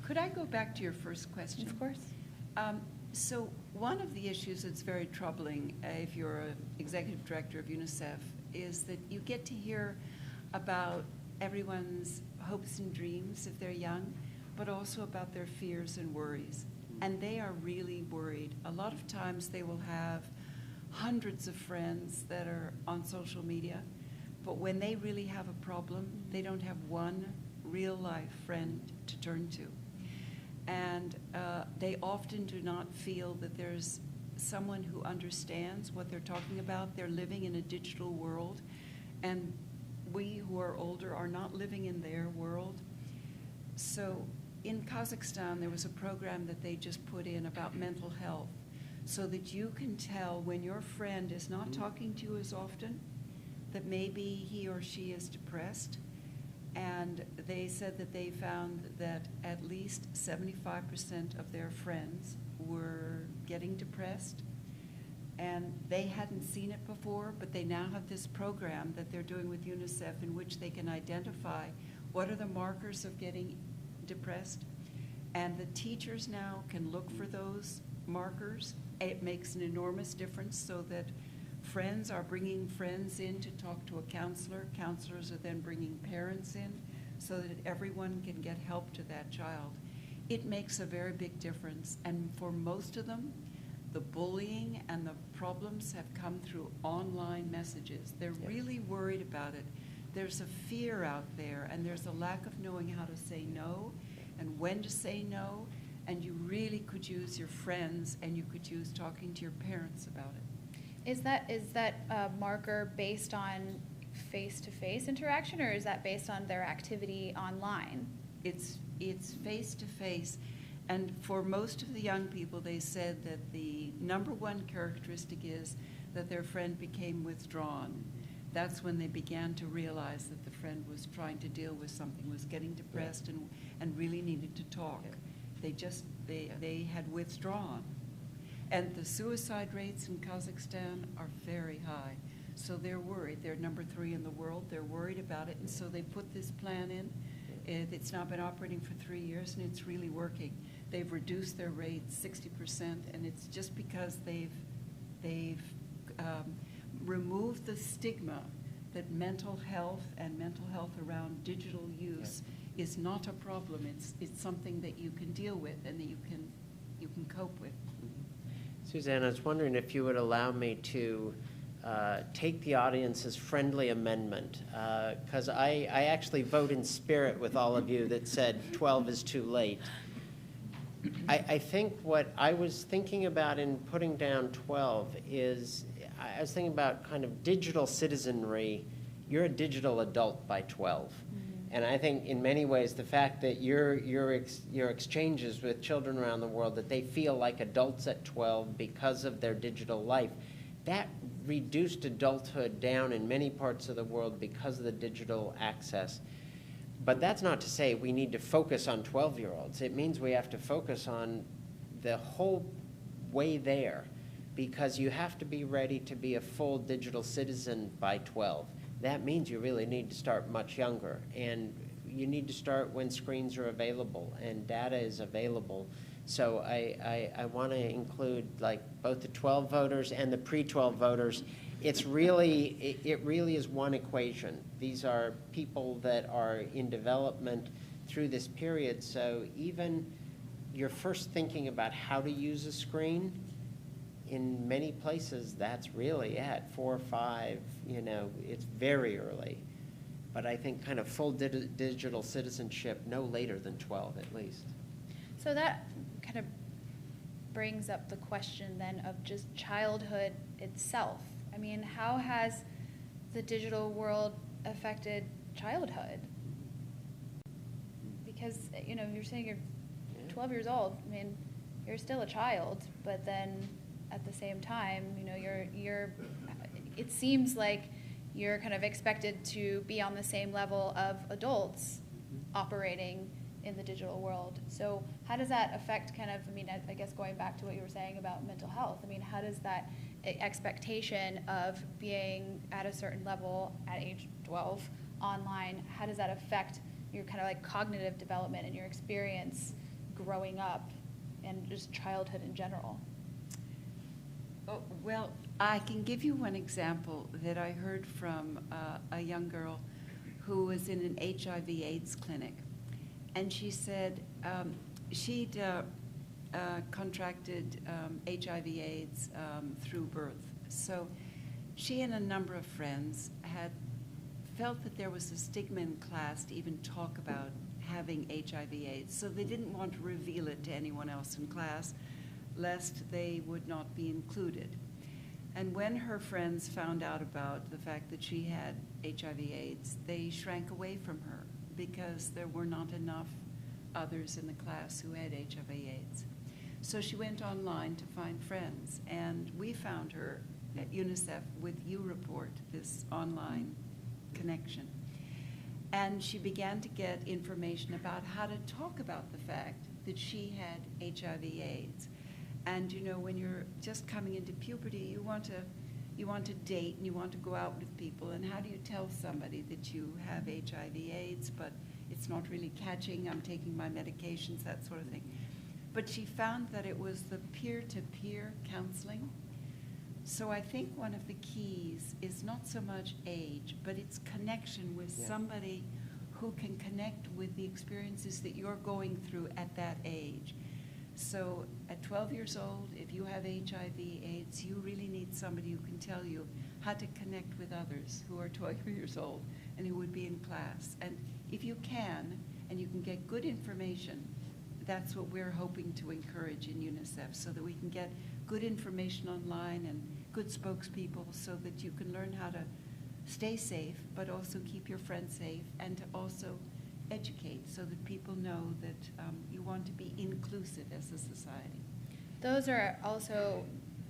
Could I go back to your first question? Of course. So one of the issues that's very troubling if you're an executive director of UNICEF is that you get to hear about everyone's hopes and dreams if they're young, but also about their fears and worries. And they are really worried. A lot of times they will have hundreds of friends that are on social media, but when they really have a problem, they don't have one real-life friend to turn to. And they often do not feel that there's someone who understands what they're talking about. They're living in a digital world, and we who are older are not living in their world. So in Kazakhstan, there was a program that they just put in about mental health, so that you can tell when your friend is not talking to you as often, that maybe he or she is depressed. And they said that they found that at least 75% of their friends were getting depressed. And they hadn't seen it before, but they now have this program that they're doing with UNICEF in which they can identify what are the markers of getting depressed. And the teachers now can look for those markers. It makes an enormous difference, so that friends are bringing friends in to talk to a counselor. Counselors are then bringing parents in so that everyone can get help to that child. It makes a very big difference. And for most of them, the bullying and the problems have come through online messages. They're really worried about it. There's a fear out there, and there's a lack of knowing how to say no and when to say no. And you really could use your friends, and you could use talking to your parents about it. Is that marker based on face-to-face interaction, or is that based on their activity online? It's face-to-face. And for most of the young people, they said that the number one characteristic is that their friend became withdrawn. That's when they began to realize that the friend was trying to deal with something, was getting depressed and really needed to talk. They had withdrawn. And the suicide rates in Kazakhstan are very high. So they're worried. They're number 3 in the world. They're worried about it. And so they put this plan in. It's now been operating for 3 years, and it's really working. They've reduced their rates 60%, and it's just because they've removed the stigma that mental health and mental health around digital use is not a problem. It's something that you can deal with and that you can cope with. Suzanne, I was wondering if you would allow me to take the audience's friendly amendment, because I actually vote in spirit with all of you that said 12 is too late. I think what I was thinking about in putting down 12 is, I was thinking about kind of digital citizenry. You're a digital adult by 12. And I think in many ways the fact that your exchanges with children around the world, that they feel like adults at 12 because of their digital life, that reduced adulthood down in many parts of the world because of the digital access. But that's not to say we need to focus on 12-year-olds. It means we have to focus on the whole way there, because you have to be ready to be a full digital citizen by 12. That means you really need to start much younger, and you need to start when screens are available and data is available. So I want to include like both the 12 voters and the pre-12 voters. It really is one equation. These are people that are in development through this period. So even you're first thinking about how to use a screen, in many places that's really at 4 or 5, you know, it's very early. But I think kind of full digital citizenship no later than 12 at least. So that kind of brings up the question then of just childhood itself. I mean, how has the digital world affected childhood? Because, you know, you're saying you're 12 years old. I mean, you're still a child, but then at the same time, you know, it seems like you're kind of expected to be on the same level of adults operating in the digital world. So how does that affect kind of, I mean, I guess going back to what you were saying about mental health, I mean, how does that expectation of being at a certain level at age 12 online, how does that affect your kind of like cognitive development and your experience growing up and just childhood in general? Oh, well, I can give you one example that I heard from a young girl who was in an HIV/AIDS clinic. And she said she'd contracted HIV/AIDS through birth. So she and a number of friends had felt that there was a stigma in class to even talk about having HIV/AIDS. So they didn't want to reveal it to anyone else in class, lest they would not be included. And when her friends found out about the fact that she had HIV/AIDS, they shrank away from her because there were not enough others in the class who had HIV/AIDS. So she went online to find friends, and we found her at UNICEF with U-Report, this online connection. And she began to get information about how to talk about the fact that she had HIV/AIDS. And you know, when you're just coming into puberty, you want to date and you want to go out with people. And how do you tell somebody that you have HIV/AIDS, but it's not really catching, I'm taking my medications, that sort of thing. But she found that it was the peer-to-peer counseling. So I think one of the keys is not so much age, but it's connection with somebody who can connect with the experiences that you're going through at that age. So at 12 years old, if you have HIV/AIDS, you really need somebody who can tell you how to connect with others who are 12 years old and who would be in class. And if you can, and you can get good information, that's what we're hoping to encourage in UNICEF, so that we can get good information online and good spokespeople so that you can learn how to stay safe, but also keep your friends safe, and to also educate so that people know that you want to be inclusive as a society. Those are also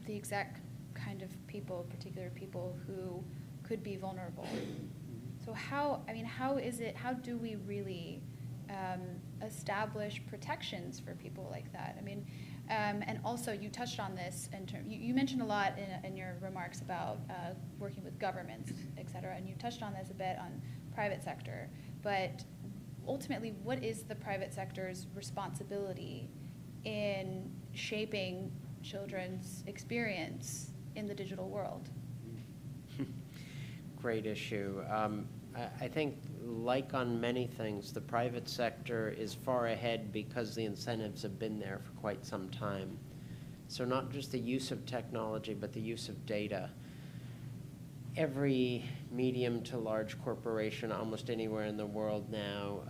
the exact kind of people, particular people who could be vulnerable. So how do we really establish protections for people like that? I mean, and also you touched on this, you mentioned a lot in your remarks about working with governments, et cetera, and you touched on this a bit on private sector, but ultimately, what is the private sector's responsibility in shaping children's experience in the digital world? Great issue. I think, like on many things, the private sector is far ahead because the incentives have been there for quite some time. So not just the use of technology, but the use of data. Every medium to large corporation almost anywhere in the world now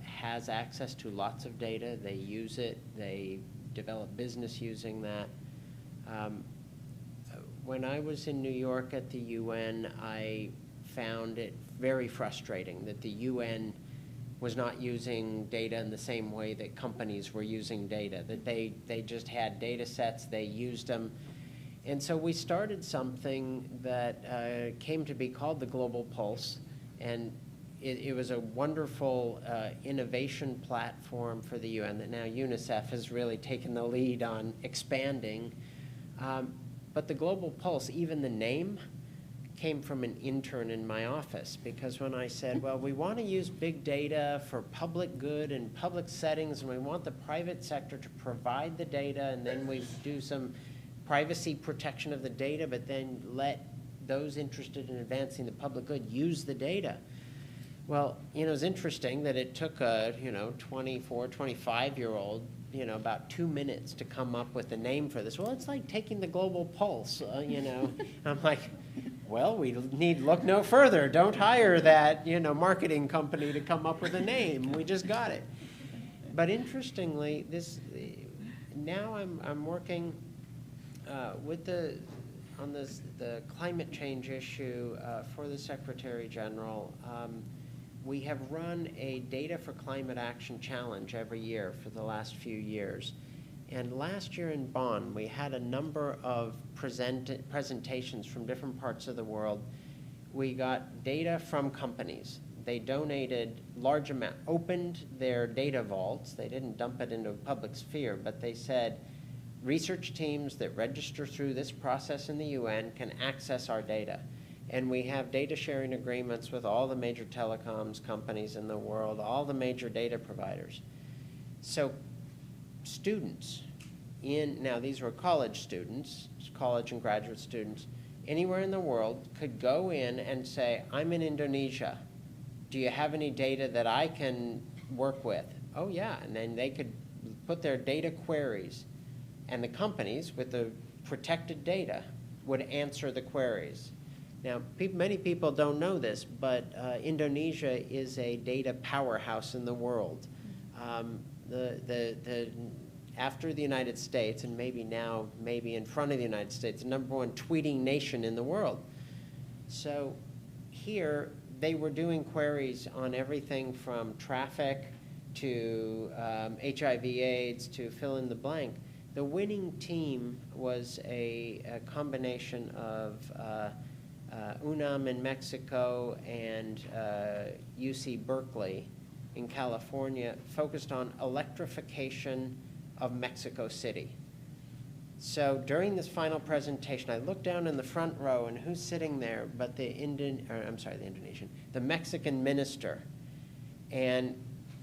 has access to lots of data. They use it, they develop business using that. When I was in New York at the UN, I found it very frustrating that the UN was not using data in the same way that companies were using data, that they just had data sets, they used them. And so we started something that came to be called the Global Pulse, and it was a wonderful innovation platform for the UN that now UNICEF has really taken the lead on expanding. But the Global Pulse, even the name, came from an intern in my office, because when I said, well, we want to use big data for public good and public settings, and we want the private sector to provide the data, and then we do some privacy protection of the data, but then let those interested in advancing the public good use the data. Well, you know, it's interesting that it took a, 24, 25-year-old, about 2 minutes to come up with a name for this. Well, it's like taking the Global Pulse, I'm like, well, we need look no further. Don't hire that, marketing company to come up with a name. We just got it. But interestingly, now I'm working on the climate change issue for the Secretary General. We have run a Data for Climate Action Challenge every year for the last few years. And last year in Bonn, we had a number of presentations from different parts of the world. We got data from companies. They donated large amount, opened their data vaults. They didn't dump it into a public sphere, but they said, research teams that register through this process in the UN can access our data. And we have data sharing agreements with all the major telecoms companies in the world, all the major data providers. So students now these were college students, college and graduate students, anywhere in the world could go in and say, I'm in Indonesia. Do you have any data that I can work with? Oh yeah, and then they could put their data queries, and the companies with the protected data would answer the queries. Now, many people don't know this, but Indonesia is a data powerhouse in the world. After the United States, and maybe in front of the United States, the #1 tweeting nation in the world. So here, they were doing queries on everything from traffic to HIV/AIDS to fill in the blank. The winning team was a combination of UNAM in Mexico and UC Berkeley in California, focused on electrification of Mexico City. So during this final presentation, I looked down in the front row, and who's sitting there but the Mexican minister. And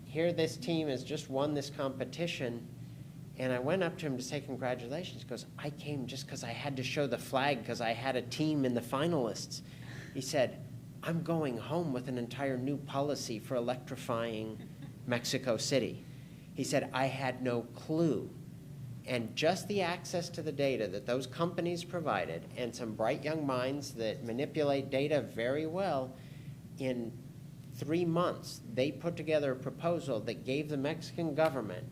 here this team has just won this competition, and I went up to him to say congratulations. He goes, I came just because I had to show the flag because I had a team in the finalists. He said, I'm going home with an entire new policy for electrifying Mexico City. He said, I had no clue. And just the access to the data that those companies provided, and some bright young minds that manipulate data very well, in 3 months, they put together a proposal that gave the Mexican government,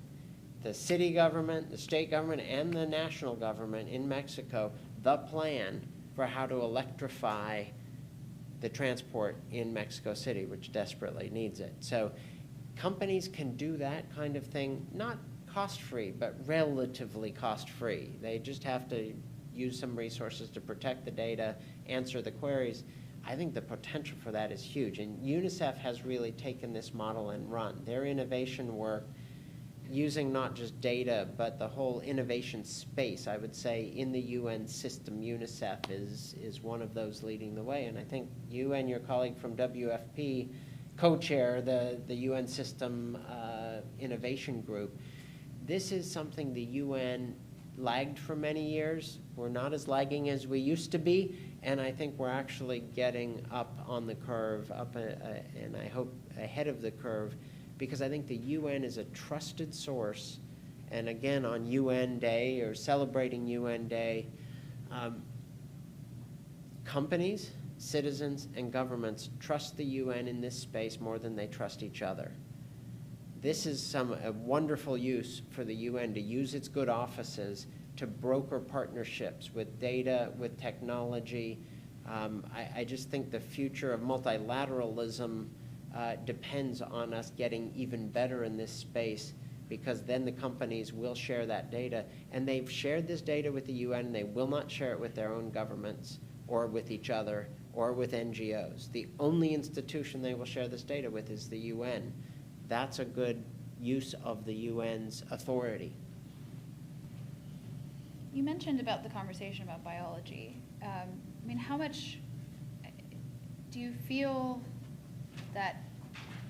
the city government, the state government, and the national government in Mexico, the plan for how to electrify the transport in Mexico City, which desperately needs it. So companies can do that kind of thing, not cost-free, but relatively cost-free. They just have to use some resources to protect the data, answer the queries. I think the potential for that is huge. And UNICEF has really taken this model and run. Their innovation work, using not just data, but the whole innovation space, I would say, in the UN system, UNICEF is one of those leading the way. And I think you and your colleague from WFP co-chair the UN system innovation group. This is something the UN lagged for many years. We're not as lagging as we used to be, and I think we're actually getting up on the curve, and I hope ahead of the curve, because I think the UN is a trusted source. And again, on UN Day, or celebrating UN Day, companies, citizens, and governments trust the UN in this space more than they trust each other. this is a wonderful use for the UN to use its good offices to broker partnerships with data, with technology. I just think the future of multilateralism depends on us getting even better in this space, because then the companies will share that data. And they've shared this data with the UN. They will not share it with their own governments or with each other or with NGOs. The only institution they will share this data with is the UN. That's a good use of the UN's authority. You mentioned about the conversation about biology. I mean, how much do you feel that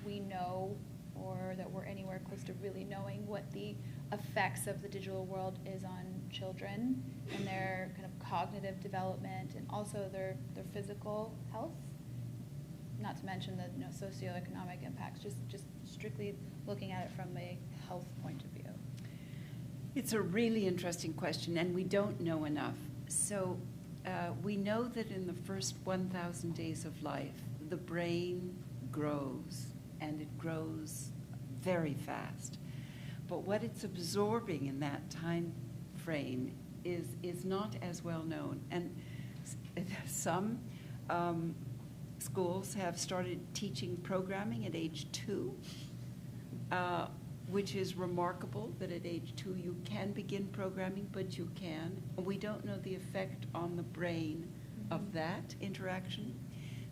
we know, or that we're anywhere close to really knowing what the effects of the digital world is on children and their kind of cognitive development and also their physical health? Not to mention the socioeconomic impacts, just strictly looking at it from a health point of view. It's a really interesting question, and we don't know enough. So we know that in the first 1,000 days of life, the brain grows, and it grows very fast. But what it's absorbing in that time frame is not as well known. And some schools have started teaching programming at age 2, which is remarkable that at age 2 you can begin programming, but you can. We don't know the effect on the brain of that interaction.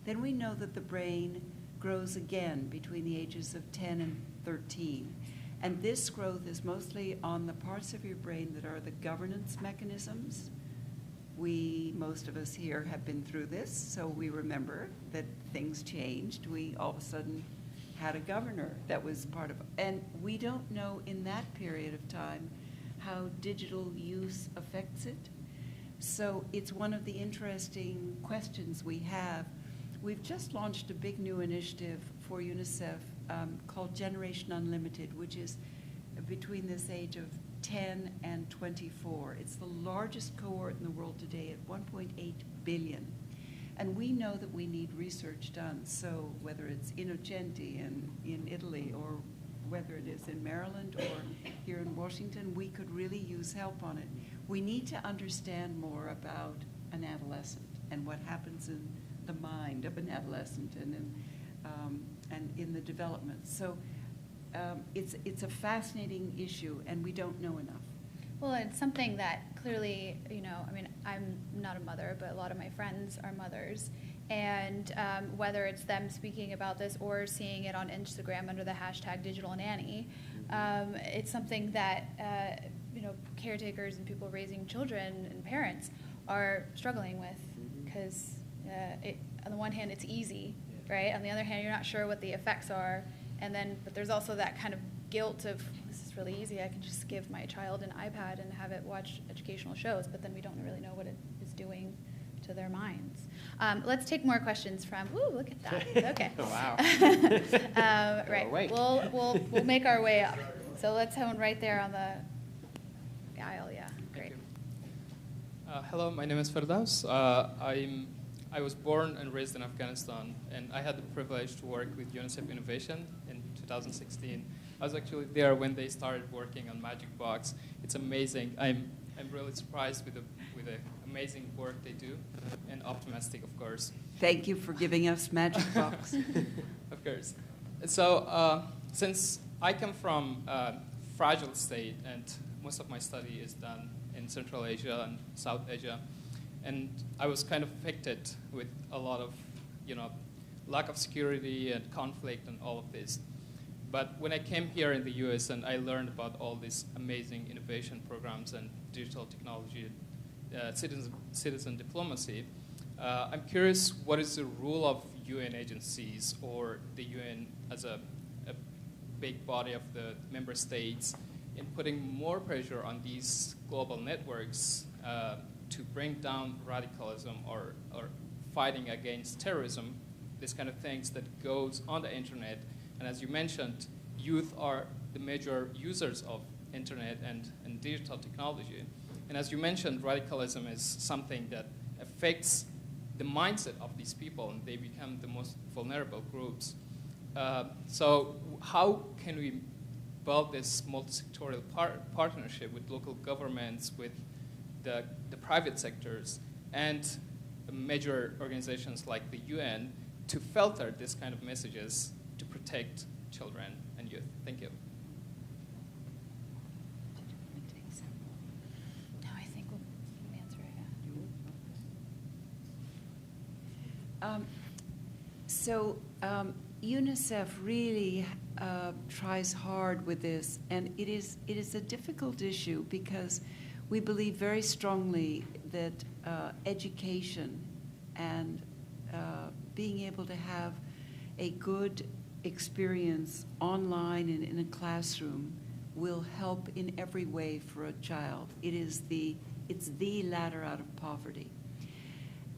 Then we know that the brain grows again between the ages of 10 and 13. And this growth is mostly on the parts of your brain that are the governance mechanisms. Most of us here have been through this, so we remember that things changed. We all of a sudden had a governor that was part of, and we don't know in that period of time how digital use affects it. So it's one of the interesting questions we have. We've just launched a big new initiative for UNICEF called Generation Unlimited, which is between this age of 10 and 24. It's the largest cohort in the world today at 1.8 billion. And we know that we need research done. So whether it's Innocenti in Italy, or whether it is in Maryland or here in Washington, we could really use help on it. We need to understand more about an adolescent and what happens in the mind of an adolescent and in the development. So it's a fascinating issue, and we don't know enough. Well, it's something that clearly, I mean, I'm not a mother, but a lot of my friends are mothers. And whether it's them speaking about this or seeing it on Instagram under the hashtag #DigitalNanny, it's something that, caretakers and people raising children and parents are struggling with, because on the one hand, it's easy, right? On the other hand, you're not sure what the effects are. But there's also that kind of guilt of, this is really easy, I can just give my child an iPad and have it watch educational shows, but then we don't really know what it is doing to their minds. Let's take more questions from, ooh, look at that, okay. Wow. Right, we'll make our way up. So let's have one right there on the aisle, yeah, great. Hello, my name is Firdaus. I was born and raised in Afghanistan, and I had the privilege to work with UNICEF Innovation in 2016. I was actually there when they started working on Magic Box. It's amazing. I'm really surprised with the amazing work they do, and optimistic, of course. Thank you for giving us Magic Box. Of course. So since I come from a fragile state, and most of my study is done in Central Asia and South Asia, and I was kind of affected with a lot of, lack of security and conflict and all of this. But when I came here in the US and I learned about all these amazing innovation programs and digital technology, citizen diplomacy, I'm curious, what is the role of UN agencies or the UN as a big body of the member states in putting more pressure on these global networks to bring down radicalism or fighting against terrorism, this kind of things that goes on the internet. And as you mentioned, youth are the major users of internet and digital technology. And as you mentioned, radicalism is something that affects the mindset of these people, and they become the most vulnerable groups. So how can we develop this multi-sectorial partnership with local governments, with the private sectors, and major organizations like the UN to filter this kind of messages to protect children and youth. Thank you. No, I think we'll answer it. UNICEF really tries hard with this, and it is a difficult issue because we believe very strongly that education and being able to have a good experience online and in a classroom will help in every way for a child. It's the ladder out of poverty.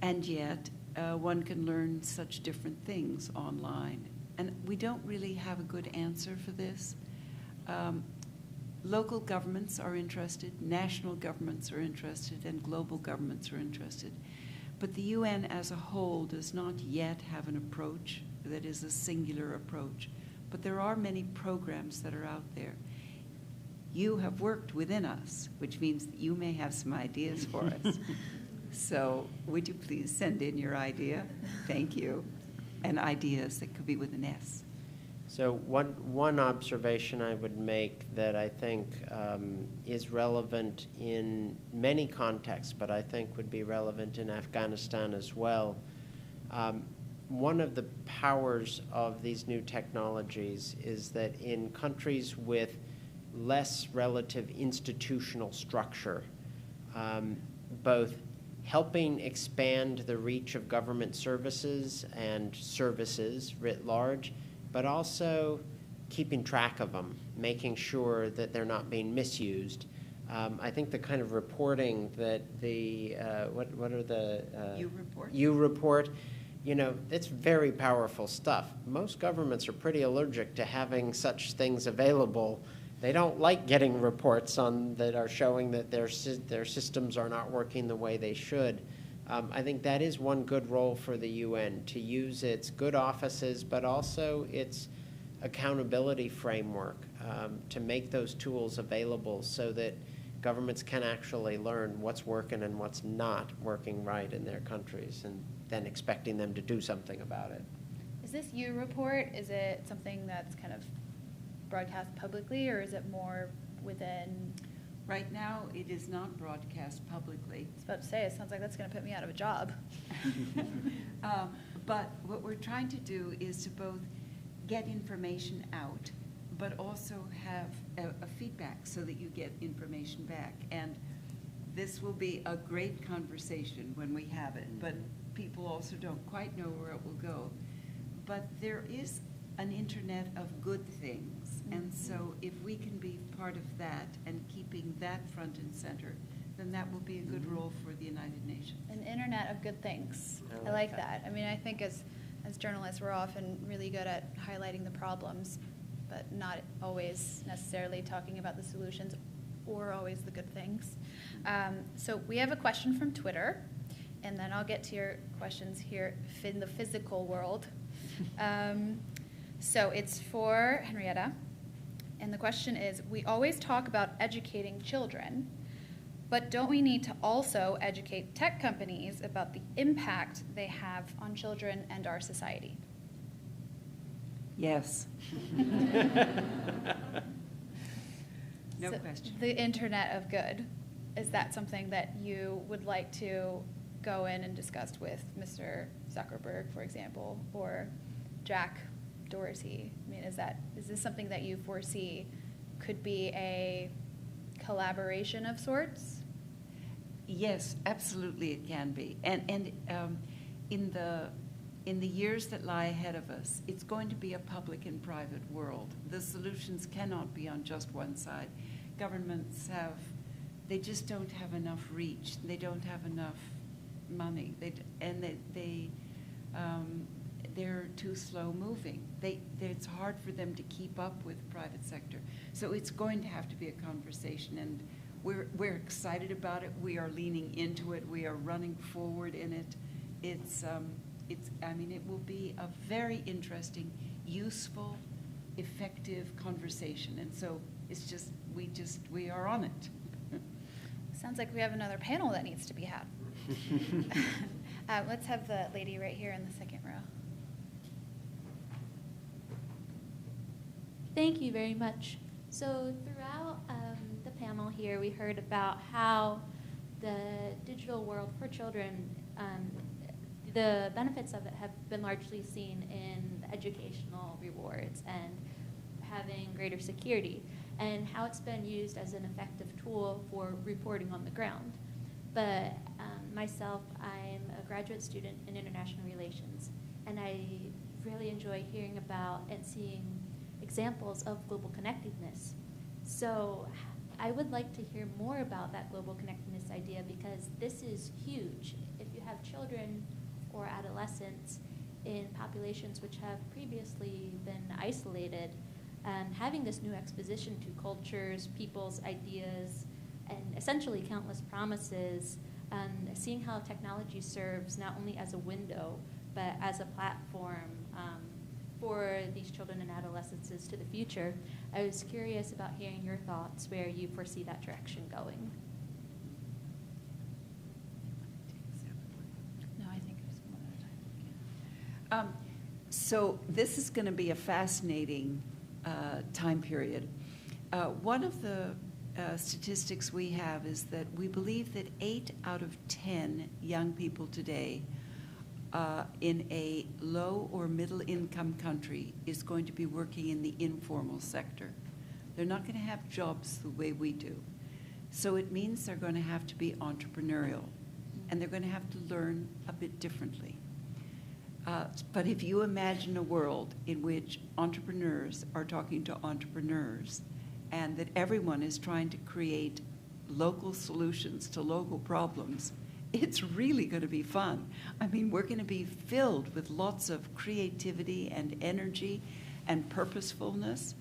And yet, one can learn such different things online. And we don't really have a good answer for this. Local governments are interested, national governments are interested, and global governments are interested. But the UN as a whole does not yet have an approach that is a singular approach. But there are many programs that are out there. You have worked within us, which means that you may have some ideas for us. So would you please send in your idea? Thank you. And ideas that could be with an S. So one observation I would make that I think is relevant in many contexts, but I think would be relevant in Afghanistan as well. One of the powers of these new technologies is that in countries with less relative institutional structure, both helping expand the reach of government services and services writ large, but also keeping track of them, making sure that they're not being misused. I think the kind of reporting that the, what are the? You report, you know, it's very powerful stuff. Most governments are pretty allergic to having such things available. They don't like getting reports that are showing that their systems are not working the way they should. I think that is one good role for the UN, to use its good offices, but also its accountability framework to make those tools available so that governments can actually learn what's working and what's not working right in their countries, and then expecting them to do something about it. Is this you report, is it something that's kind of broadcast publicly, or is it more within? Right now, it is not broadcast publicly. I was about to say, it sounds like that's going to put me out of a job. But what we're trying to do is to both get information out, but also have a feedback so that you get information back. And this will be a great conversation when we have it, but people also don't quite know where it will go. But there is an internet of good things, and so if we can be part of that and keeping that front and center, then that will be a good role for the United Nations. An internet of good things. I like that. I mean, I think as journalists, we're often really good at highlighting the problems, but not always necessarily talking about the solutions or always the good things. So we have a question from Twitter, and then I'll get to your questions here in the physical world. So it's for Henrietta, and the question is, we always talk about educating children, but don't we need to also educate tech companies about the impact they have on children and our society? Yes. No question. The internet of good, is that something that you would like to go in and discuss with Mr. Zuckerberg, for example, or Jack Dorsey? I mean, is this something that you foresee could be a collaboration of sorts? Yes, absolutely it can be. And in the years that lie ahead of us, it's going to be a public and private world. The solutions cannot be on just one side. Governments they just don't have enough reach. They don't have enough money. They're too slow moving. It's hard for them to keep up with the private sector. So it's going to have to be a conversation, and we're excited about it. We are leaning into it. We are running forward in it. It will be a very interesting, useful, effective conversation. And so it's just, we are on it. Sounds like we have another panel that needs to be had. Let's have the lady right here in the second row. Thank you very much. So throughout the panel here, we heard about how the digital world for children, the benefits of it have been largely seen in educational rewards and having greater security, and how it's been used as an effective tool for reporting on the ground. But myself, I'm a graduate student in international relations, and I really enjoy hearing about and seeing examples of global connectedness. So I would like to hear more about that global connectedness idea, because this is huge. If you have children or adolescents in populations which have previously been isolated, having this new exposition to cultures, people's ideas, and essentially countless promises, seeing how technology serves not only as a window, but as a platform for these children and adolescents to the future. I was curious about hearing your thoughts, where you foresee that direction going. No, I think it's one at a time. So this is going to be a fascinating time period. One of the statistics we have is that we believe that 8 out of 10 young people today in a low or middle income country is going to be working in the informal sector. They're not going to have jobs the way we do. So it means they're going to have to be entrepreneurial, and they're going to have to learn a bit differently. But if you imagine a world in which entrepreneurs are talking to entrepreneurs, and that everyone is trying to create local solutions to local problems, it's really going to be fun. I mean, we're going to be filled with lots of creativity and energy and purposefulness,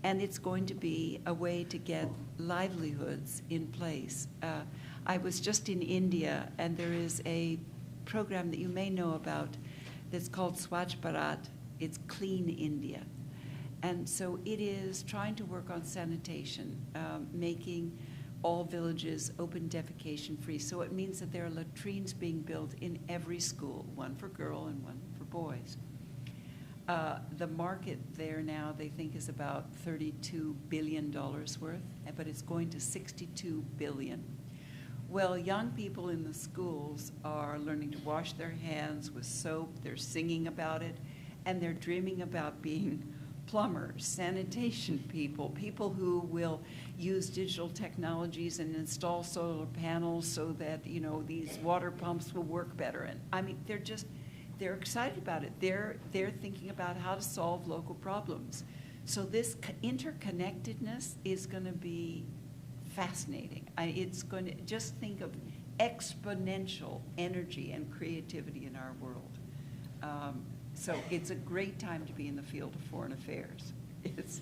and it's going to be a way to get livelihoods in place. I was just in India, and there is a program that you may know about that's called Swachh Bharat. It's Clean India. And so it is trying to work on sanitation, making all villages open defecation free. So it means that there are latrines being built in every school, one for girls and one for boys. The market there now, they think, is about $32 billion worth, but it's going to $62 billion. Well, young people in the schools are learning to wash their hands with soap, they're singing about it, and they're dreaming about being plumbers, sanitation people, people who will use digital technologies and install solar panels so that, you know, these water pumps will work better. And I mean, they're excited about it. They're thinking about how to solve local problems. So this interconnectedness is going to be fascinating. It's going to, just think of exponential energy and creativity in our world. So it's a great time to be in the field of foreign affairs. It's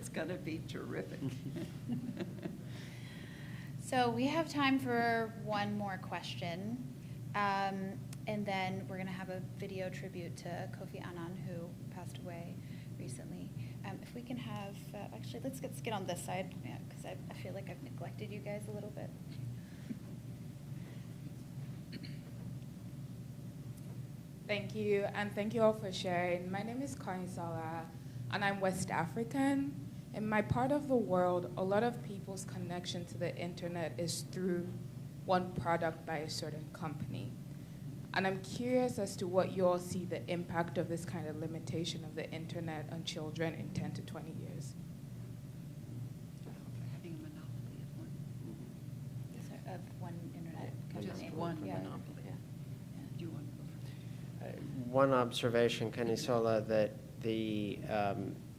going to be terrific. So we have time for one more question, and then we're going to have a video tribute to Kofi Annan, who passed away recently. If we can have, actually, let's get on this side, because I feel like I've neglected you guys a little bit. Thank you, and thank you all for sharing. My name is Kainsala, and I'm West African. In my part of the world, a lot of people's connection to the internet is through one product by a certain company. And I'm curious as to what you all see the impact of this kind of limitation of the internet on children in 10 to 20 years. Having a monopoly of one. Of one internet company. Just one Yeah. monopoly. Yeah. Do you want to go first? One observation, Kanisola, that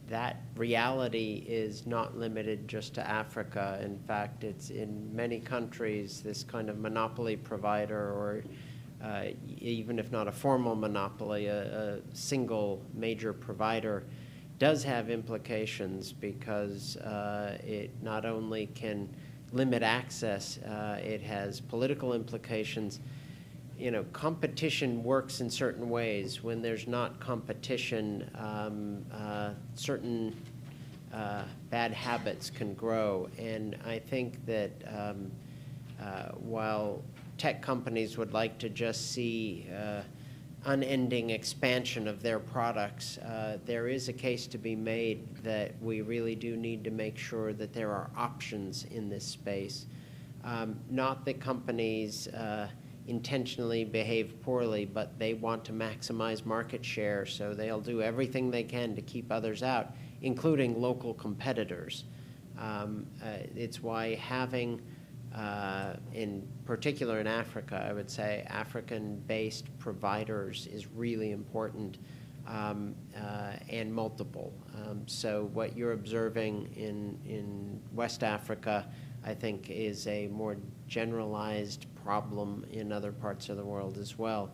that reality is not limited just to Africa. In fact, it's in many countries, this kind of monopoly provider, or even if not a formal monopoly, a single major provider does have implications, because it not only can limit access, it has political implications competition works in certain ways. When there's not competition, certain bad habits can grow. And I think that while tech companies would like to just see unending expansion of their products, there is a case to be made that we really do need to make sure that there are options in this space. Not that companies intentionally behave poorly, but they want to maximize market share, so they'll do everything they can to keep others out, including local competitors. It's why having, in particular in Africa, I would say African-based providers is really important, and multiple. So what you're observing in West Africa, I think, is a more generalized problem in other parts of the world as well.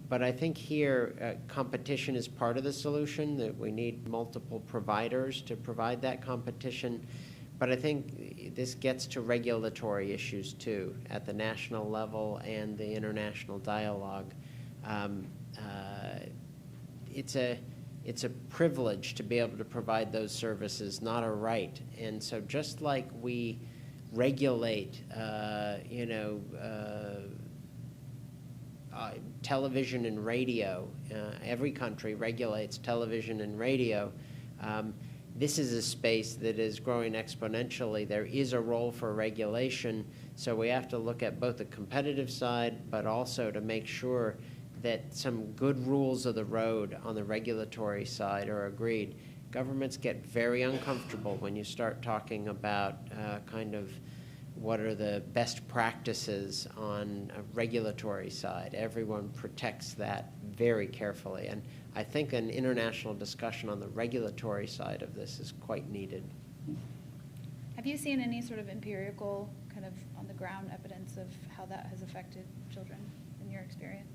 But I think here, competition is part of the solution, that we need multiple providers to provide that competition. But I think this gets to regulatory issues, too, at the national level and the international dialogue. It's a privilege to be able to provide those services, not a right. And so just like we regulate, television and radio, every country regulates television and radio. This is a space that is growing exponentially. There is a role for regulation, so we have to look at both the competitive side, but also to make sure that some good rules of the road on the regulatory side are agreed. Governments get very uncomfortable when you start talking about kind of what are the best practices on a regulatory side. Everyone protects that very carefully. And I think an international discussion on the regulatory side of this is quite needed. Have you seen any sort of empirical, kind of on-the-ground evidence of how that has affected children in your experience?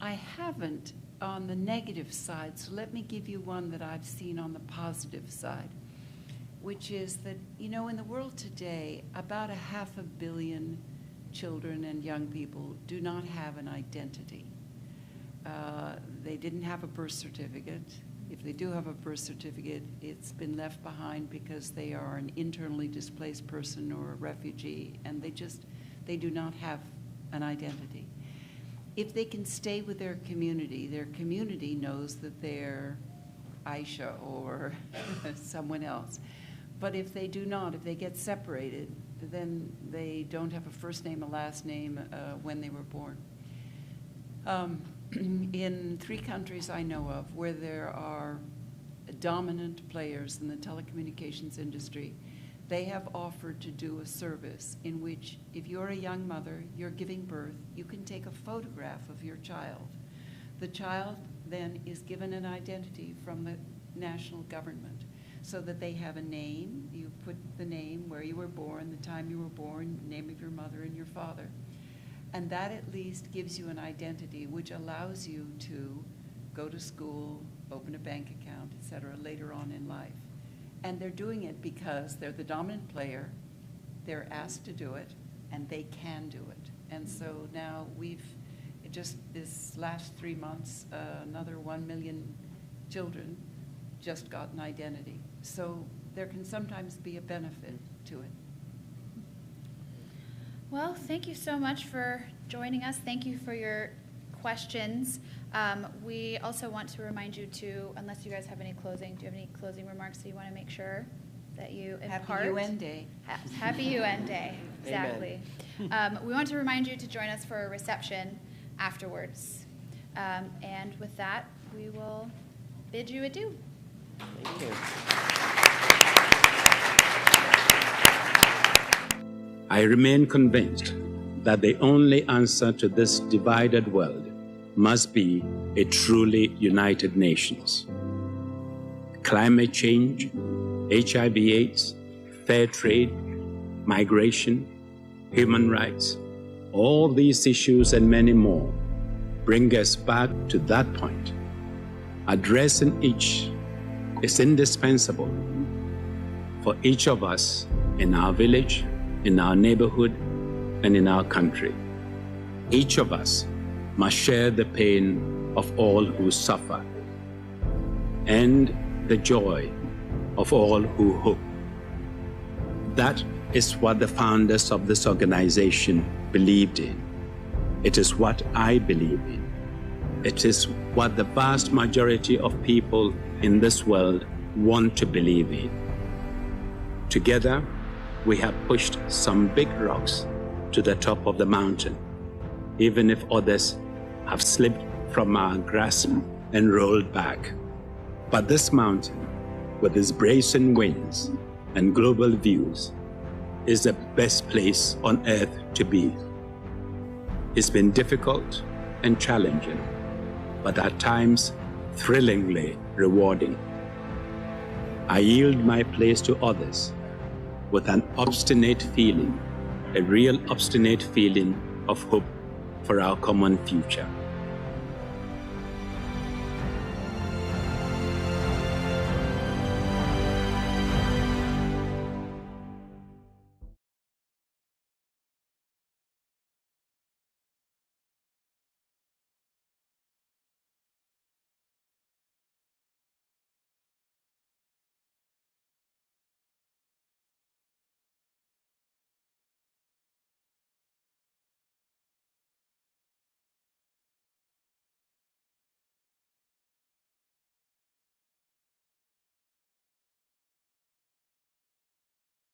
I haven't on the negative side, so let me give you one that I've seen on the positive side, which is that, in the world today, about 500 million children and young people do not have an identity. They didn't have a birth certificate. If they do have a birth certificate, it's been left behind because they are an internally displaced person or a refugee, and they do not have an identity. If they can stay with their community knows that they're Aisha or someone else. But if they do not, if they get separated, then they don't have a first name, a last name when they were born. In 3 countries I know of where there are dominant players in the telecommunications industry, they have offered to do a service in which if you're a young mother, you're giving birth, you can take a photograph of your child. The child then is given an identity from the national government so that they have a name. You put the name, where you were born, the time you were born, name of your mother and your father. And that at least gives you an identity which allows you to go to school, open a bank account, etc., later on in life. And they're doing it because they're the dominant player, they're asked to do it, and they can do it. And so now just this last 3 months, another 1 million children just got an identity. So there can sometimes be a benefit to it. Well, thank you so much for joining us. Thank you for your questions. We also want to remind you to, unless you guys have any closing, do you have any closing remarks that you want to make sure that you impart? Happy UN Day. Happy UN Day, exactly. We want to remind you to join us for a reception afterwards. And with that, we will bid you adieu. Thank you. I remain convinced that the only answer to this divided world must be a truly united nations. Climate change, HIV/AIDS, fair trade, migration, human rights, all these issues and many more bring us back to that point. Addressing each is indispensable for each of us in our village, in our neighborhood, and in our country. Each of us must share the pain of all who suffer and the joy of all who hope. That is what the founders of this organization believed in. It is what I believe in. It is what the vast majority of people in this world want to believe in. Together, we have pushed some big rocks to the top of the mountain, even if others have slipped from our grasp and rolled back. But this mountain, with its brazen winds and global views, is the best place on earth to be. It's been difficult and challenging, but at times thrillingly rewarding. I yield my place to others with an obstinate feeling, a real obstinate feeling of hope for our common future.